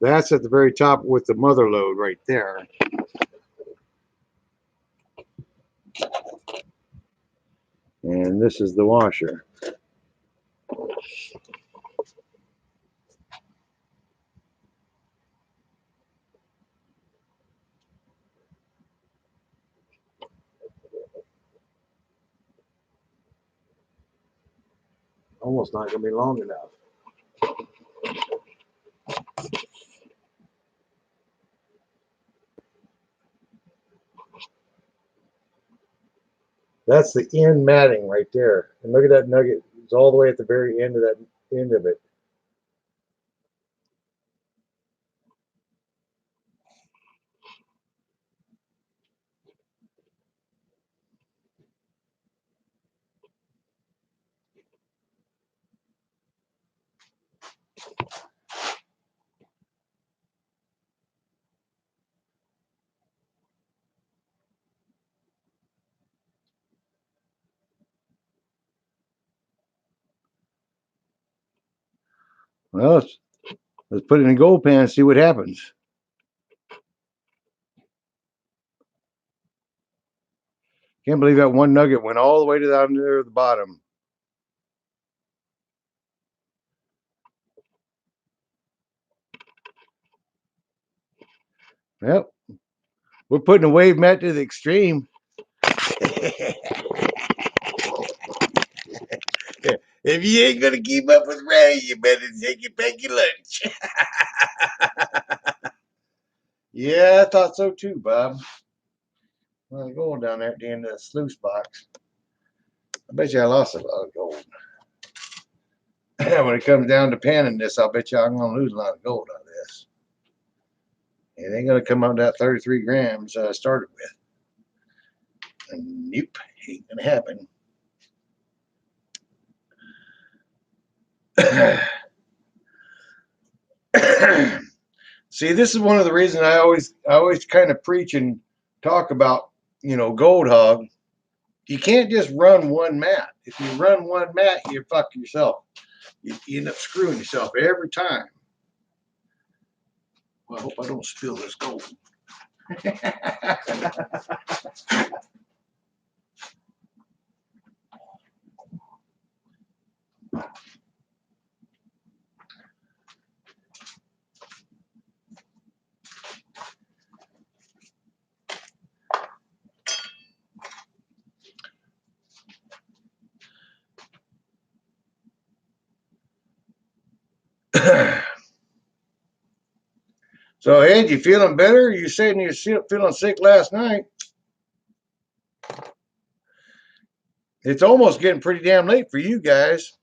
That's at the very top with the mother load right there. And this is the washer. Almost not going to be long enough. That's the end matting right there. And look at that nugget. It's all the way at the very end of that end of it. Well, let's put it in a gold pan and see what happens. Can't believe that one nugget went all the way to down there at the bottom. Yep. We're putting a wave mat to the extreme. If you ain't gonna keep up with Ray, you better take it back your lunch. Yeah, I thought so too, Bob. Well, gold down there at the end of the sluice box. I bet you I lost a lot of gold. When it comes down to panning this, I'll bet you I'm gonna lose a lot of gold on this. It ain't gonna come up to that 33 grams I started with. And nope, ain't gonna happen. See, this is one of the reasons I always kind of preach and talk about, gold hog. You can't just run one mat. If you run one mat, you fuck yourself. You end up screwing yourself every time. Well, I hope I don't spill this gold. So, Ed, you feeling better? You said you were feeling sick last night. It's almost getting pretty damn late for you guys.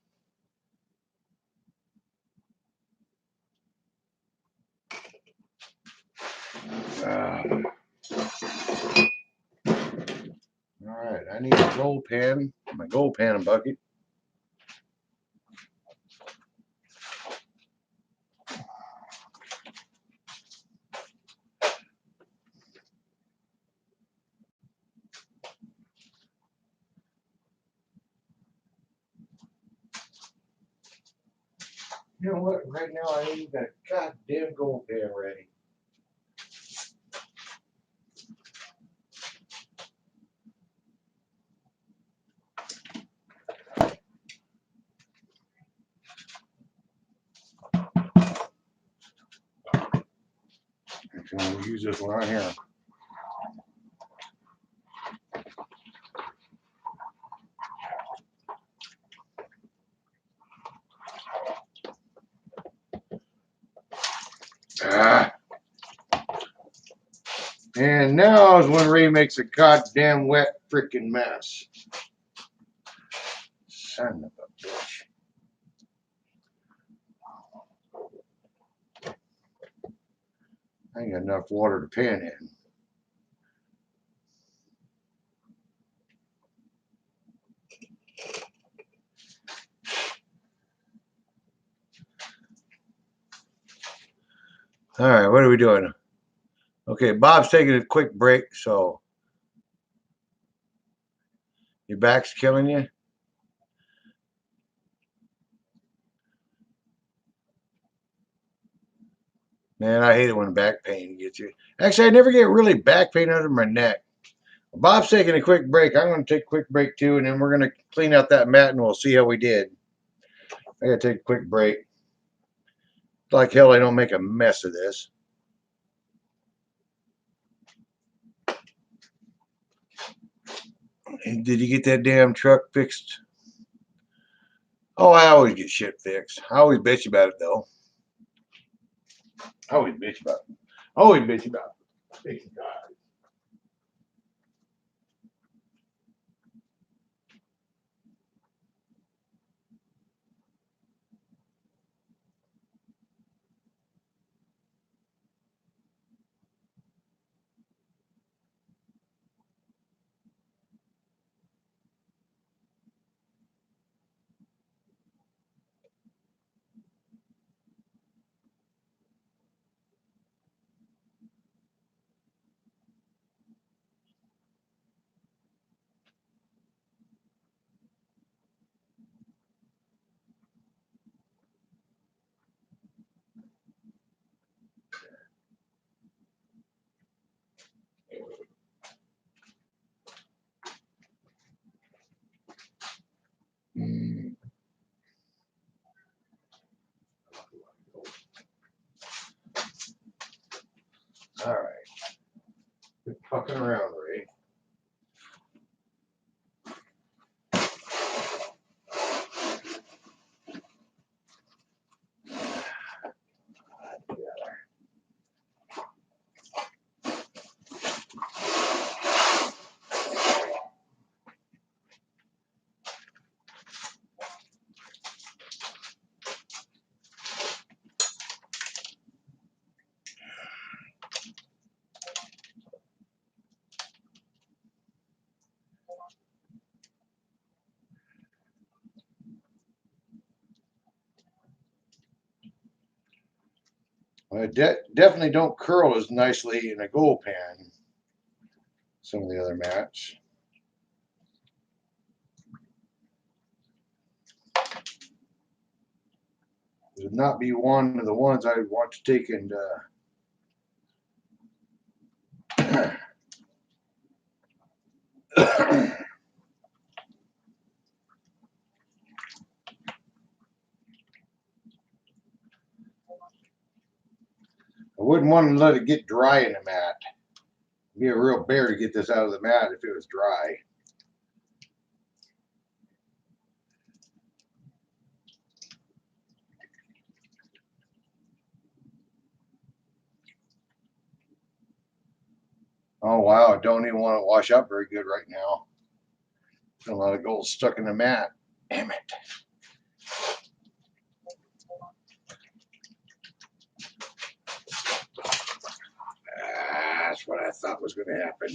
I need a gold pan, my gold pan and bucket. You know what? Right now I ain't got a goddamn gold pan ready. I'm going to use this one right here. And now is when Ray makes a goddamn wet freaking mess. Son of a bitch. I ain't got enough water to pan in. All right, what are we doing? Okay, Bob's taking a quick break, so your back's killing you? Man, I hate it when back pain gets you. Actually, I never get really back pain under my neck. Bob's taking a quick break. I'm going to take a quick break too, and then we're going to clean out that mat, and we'll see how we did. I got to take a quick break. Like hell, I don't make a mess of this. And did you get that damn truck fixed? Oh, I always get shit fixed. I always bitch about it, though. I always bitch about it. Always bitch about it. Fixing cars. All right. Quit fucking around, Ray. Well, definitely don't curl as nicely in a gold pan. Some of the other mats. Would not be one of the ones I would want to take and I wouldn't want to let it get dry in the mat. It'd be a real bear to get this out of the mat if it was dry. Oh wow, I don't even want to wash up very good right now. A lot of gold stuck in the mat. Damn it. That's what I thought was going to happen.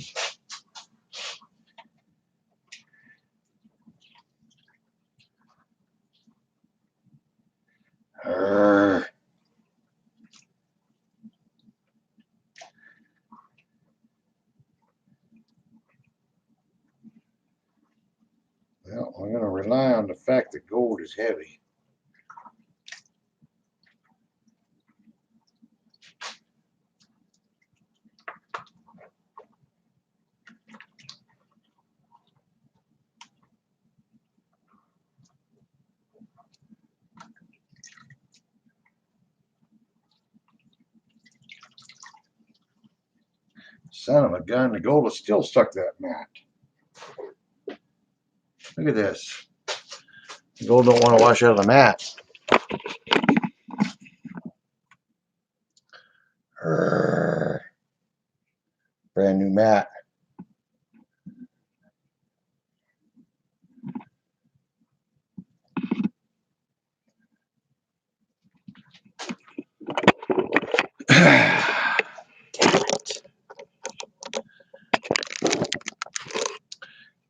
I'm going to rely on the fact that gold is heavy. Son of a gun, the gold is still stuck to that mat. Look at this. The gold don't want to wash out of the mat. Brand new mat.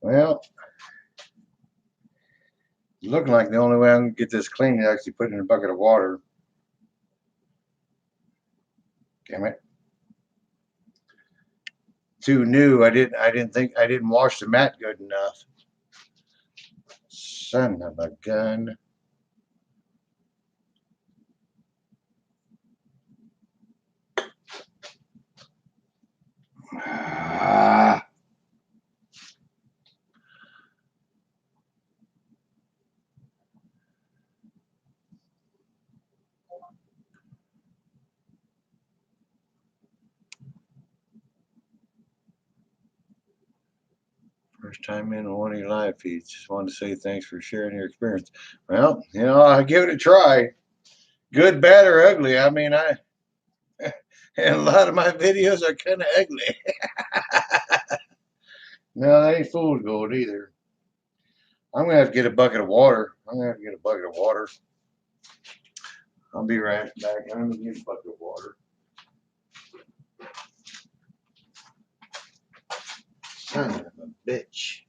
Well, looking like the only way I can get this clean is actually put it in a bucket of water. Damn it. Too new. I didn't wash the mat good enough. Son of a gun. Ah. First time in one of your live feeds. Just wanted to say thanks for sharing your experience. Well, you know, I give it a try. Good, bad, or ugly. I mean, and a lot of my videos are kind of ugly. No, they ain't fooled gold either. I'm gonna have to get a bucket of water. I'll be right back. I'm gonna get a bucket of water. Son of a bitch.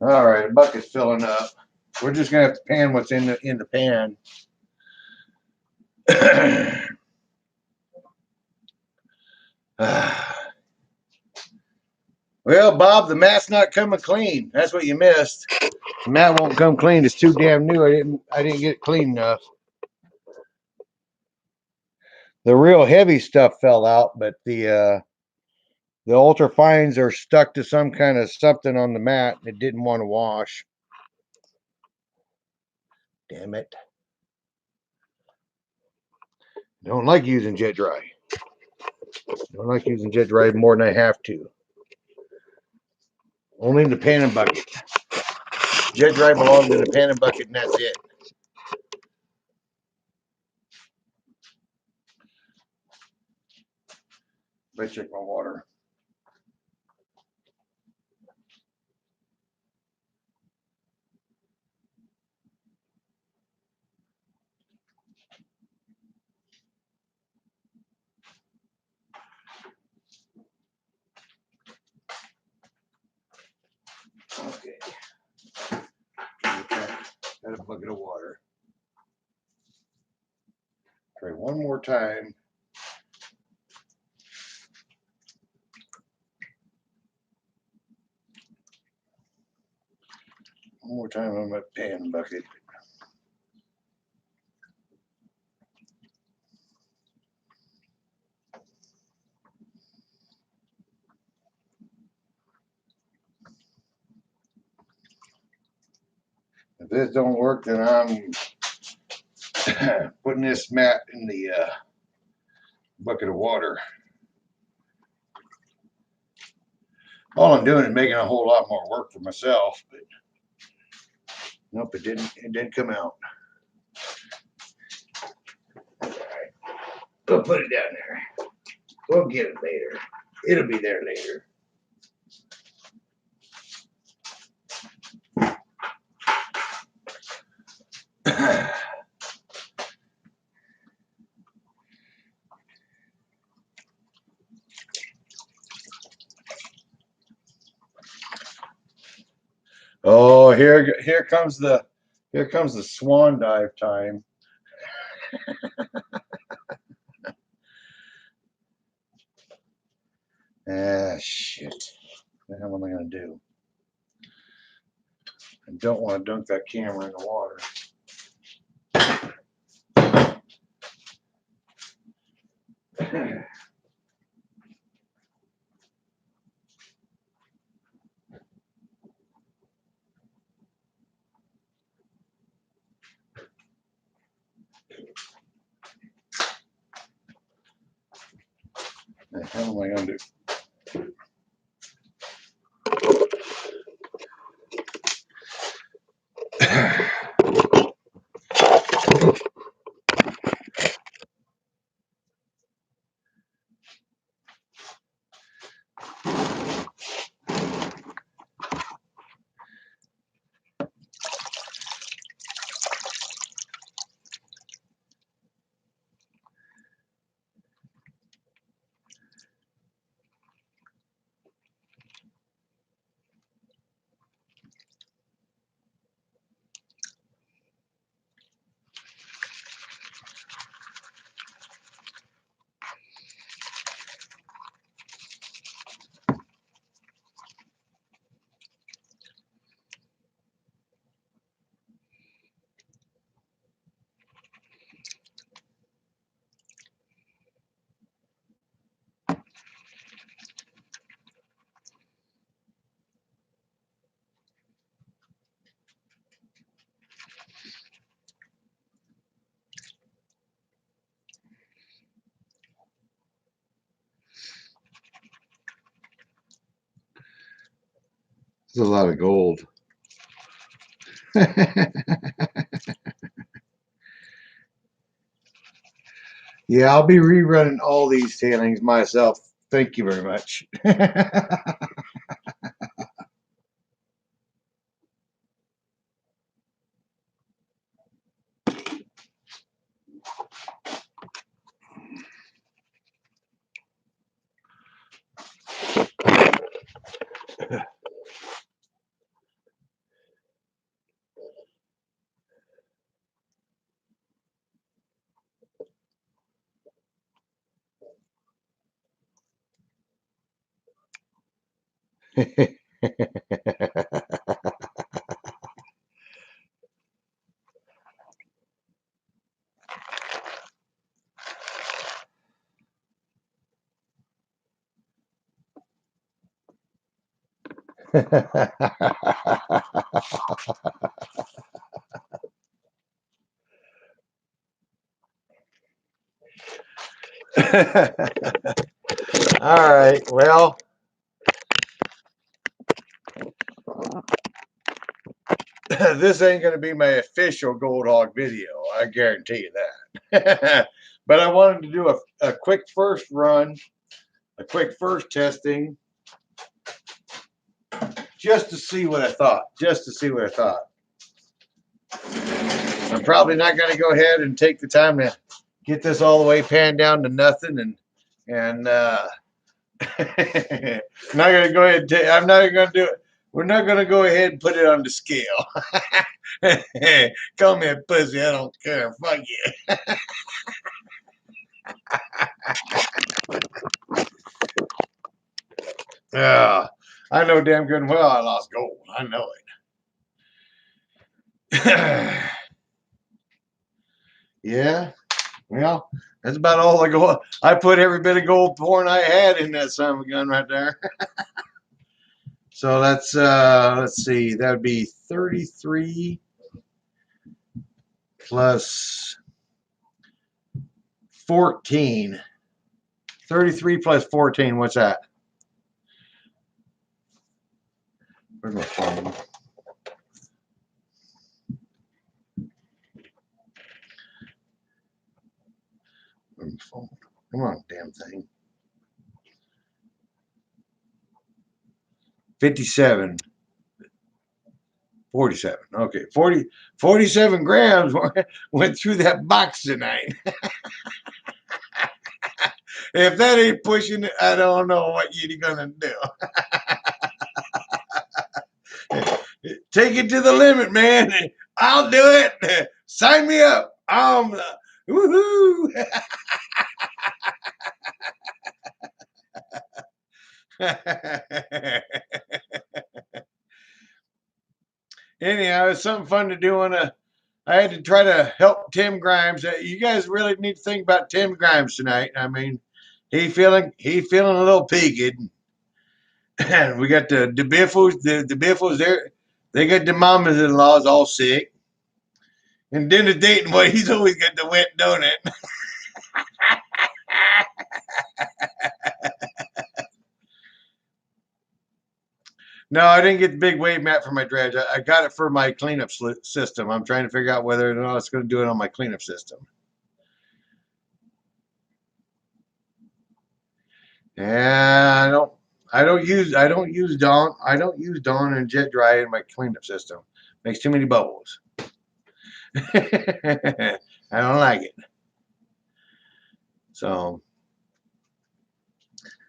All right, the bucket's filling up. We're just gonna have to pan what's in the pan. Well, Bob, the mat's not coming clean. That's what you missed. The mat won't come clean. It's too damn new. I didn't get it clean enough. The real heavy stuff fell out, but the ultra fines are stuck to some kind of something on the mat. It didn't want to wash. Damn it. Don't like using jet dry. Don't like using jet dry more than I have to. Only in the pan and bucket. Jet dry belongs in the pan and bucket, and that's it. Let's check my water. Okay. Got a bucket of water. Try one more time. One more time on my pan bucket. If this don't work, then I'm putting this mat in the bucket of water. All I'm doing is making a whole lot more work for myself, but nope, it didn't come out. All right, go put it down there. We'll get it later. It'll be there later. Oh, here comes the swan dive time. Ah, shit. What the hell am I gonna do? I don't want to dunk that camera in the water. The hell am I gonna do? There's a lot of gold. Yeah, I'll be rerunning all these tailings myself. Thank you very much. All right, well, this ain't going to be my official Gold Hog video. I guarantee you that. But I wanted to do a quick first run, a quick first testing, just to see what I thought. I'm probably not going to go ahead and take the time to get this all the way panned down to nothing, and I'm not going to go ahead. I'm not going to do it. We're not going to go ahead and put it on the scale. Call me a pussy. I don't care. Fuck you. Yeah, I know damn good and well I lost gold. I know it. Yeah. Well, that's about all I go. I put every bit of gold porn I had in that son of a gun right there. So that's let's see, that would be 33 plus 14. 33 plus 14, what's that? Where's my phone? Where's my phone? Come on, damn thing. 57. 47. Okay, 47 grams went through that box tonight. If that ain't pushing it, I don't know what you're gonna do. Take it to the limit, man. I'll do it. Sign me up. Woohoo. Anyhow, it's something fun to do I had to try to help Tim Grimes. You guys really need to think about Tim Grimes tonight. I mean, he feeling a little peaked. We got the Biffles, the Biffles there. They got the mamas-in-laws all sick. And Dennis Dayton, well, he's always got the wet donut. No, I didn't get the big wave mat for my dredge. I got it for my cleanup system. I'm trying to figure out whether or not it's going to do it on my cleanup system. Yeah, I don't use Dawn and Jet Dry in my cleanup system. Makes too many bubbles. I don't like it. So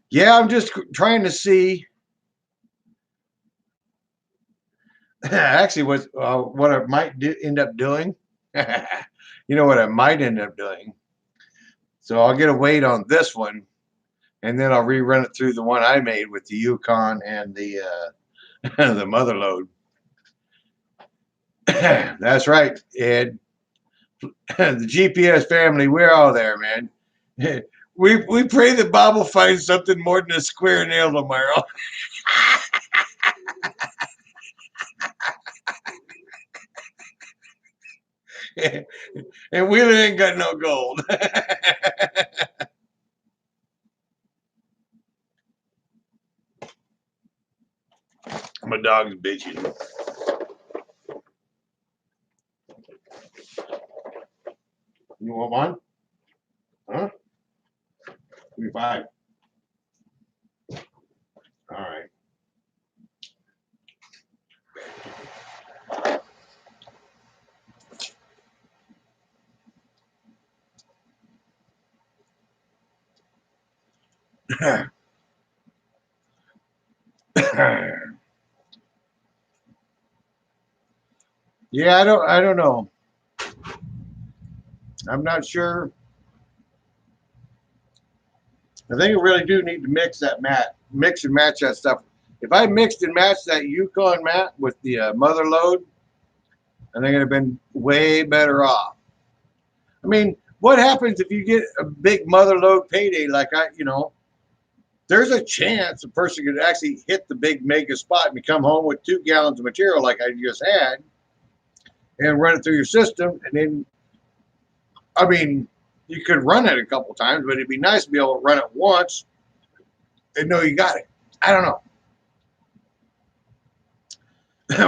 yeah, I'm just trying to see. Actually, what I might end up doing. You know what I might end up doing. So I'll get a weight on this one, and then I'll rerun it through the one I made with the Yukon and the the mother load. That's right, Ed. The GPS family, we're all there, man. We pray that Bob will find something more than a square nail tomorrow. And Wheeler ain't got no gold. My dog's bitching. You want one? Huh? 25. All right. Yeah, I don't know. I'm not sure. I think I really do need to mix and match that stuff. If I mixed and matched that Yukon mat with the mother load, I think I'd have been way better off. I mean, what happens if you get a big mother load payday like there's a chance a person could actually hit the big mega spot and come home with 2 gallons of material like I just had and run it through your system. And then, I mean, you could run it a couple times, but it'd be nice to be able to run it once and know you got it. I don't know.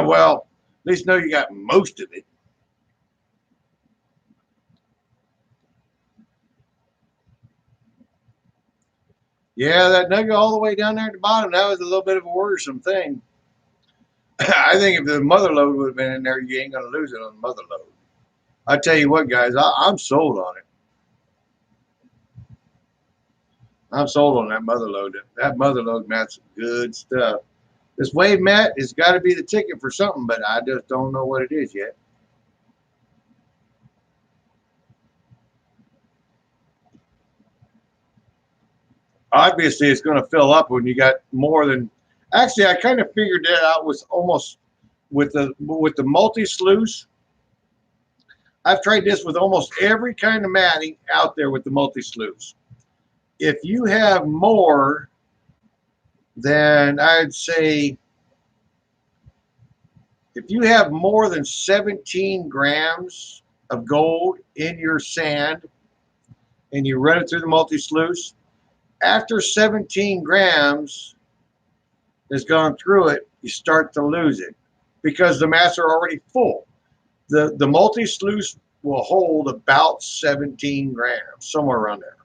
Well, at least know you got most of it. Yeah, that nugget all the way down there at the bottom, that was a little bit of a worrisome thing. I think if the mother load would have been in there, you ain't going to lose it on the mother load. I tell you what, guys, I'm sold on it. I'm sold on that mother load. That mother load mat's good stuff. This wave mat has got to be the ticket for something, but I just don't know what it is yet. Obviously, it's going to fill up when you got more than. Actually, I kind of figured that out with almost with the multi sluice. I've tried this with almost every kind of matting out there with the multi sluice. If you have more than, I'd say, if you have more than 17 grams of gold in your sand and you run it through the multi sluice, after 17 grams has gone through it, you start to lose it because the mats are already full. The multi sluice will hold about 17 grams, somewhere around there.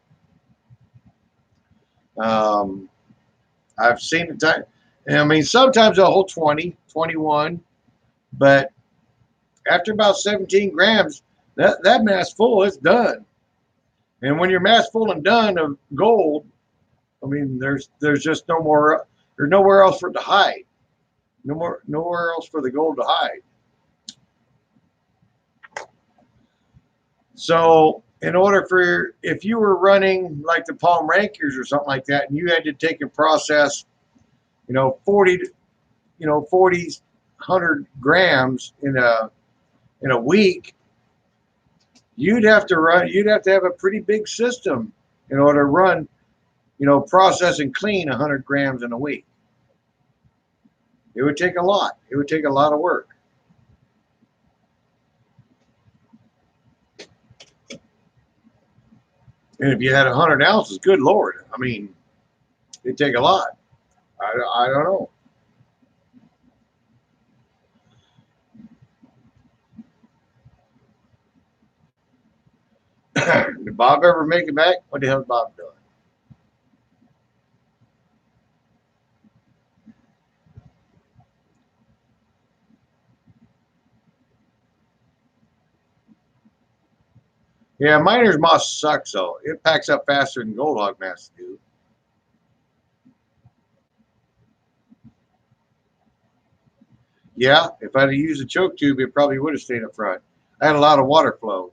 I've seen it. I mean, sometimes they'll hold 20, 21. But after about 17 grams, that mass full, it's done. And when you're mass full and done of gold, I mean, there's just no more. There's nowhere else for it to hide. Nowhere else for the gold to hide. So, in order for if you were running like the Palm Rankers or something like that, and you had to take and process, 40, 100 grams in a week, you'd have to have a pretty big system in order to run, process and clean 100 grams in a week. It would take a lot. It would take a lot of work. And if you had 100 ounces, good Lord, I mean, it'd take a lot. I don't know. Did Bob ever make it back? What the hell's Bob doing? Yeah, miner's moss sucks though. It packs up faster than gold hog mass do. Yeah, if I'd have used a choke tube, it probably would have stayed up front. I had a lot of water flow.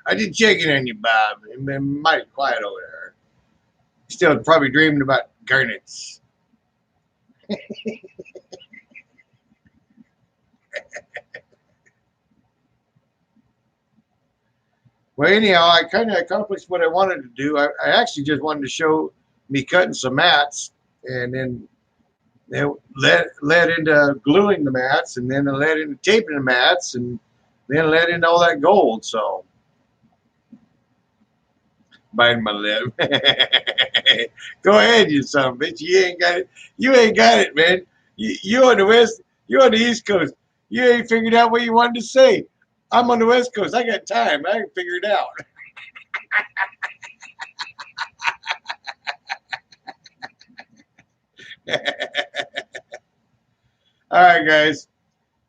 I did check it on you, Bob. It's been mighty quiet over there. Still probably dreaming about garnets. Well, anyhow, I kind of accomplished what I wanted to do. I actually just wanted to show me cutting some mats, and then it led into gluing the mats, and then it led into taping the mats, and then it led into all that gold. So, biting my lip. Go ahead, you son of a bitch. You ain't got it. You ain't got it, man. You on the west. You on the east coast. You ain't figured out what you wanted to say. I'm on the west coast. I got time. I can figure it out. All right, guys.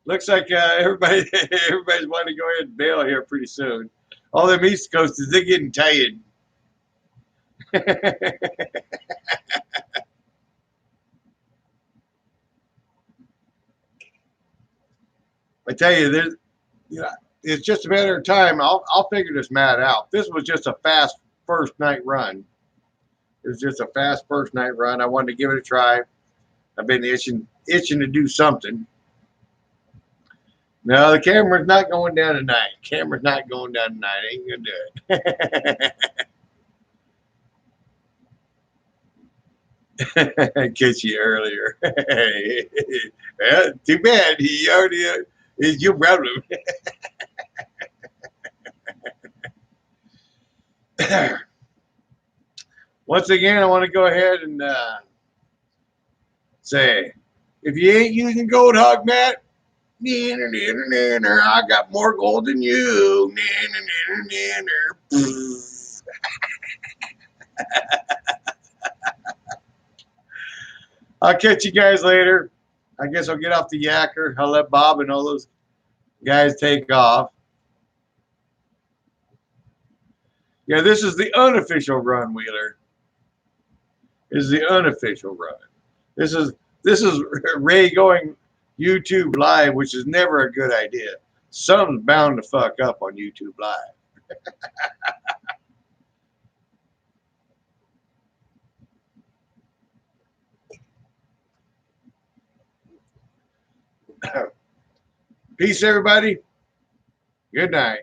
Looks like everybody's wanting to go ahead and bail here pretty soon. All them East Coasters, they're getting tired. I tell you, it's just a matter of time. I'll figure this mat out. This was just a fast first night run. It was just a fast first night run. I wanted to give it a try. I've been itching to do something. No, the camera's not going down tonight. Camera's not going down tonight. Ain't gonna do it. Catch you earlier. Well, too bad. He already is your problem. Once again, I want to go ahead and say, if you ain't using Gold Hog Matt, I got more gold than you. I'll catch you guys later. I guess I'll get off the yacker. I'll let Bob and all those guys take off. Yeah, this is the unofficial run, Wheeler. This is the unofficial run. This is Ray going YouTube live, which is never a good idea. Something's bound to fuck up on YouTube live. Peace, everybody. Good night.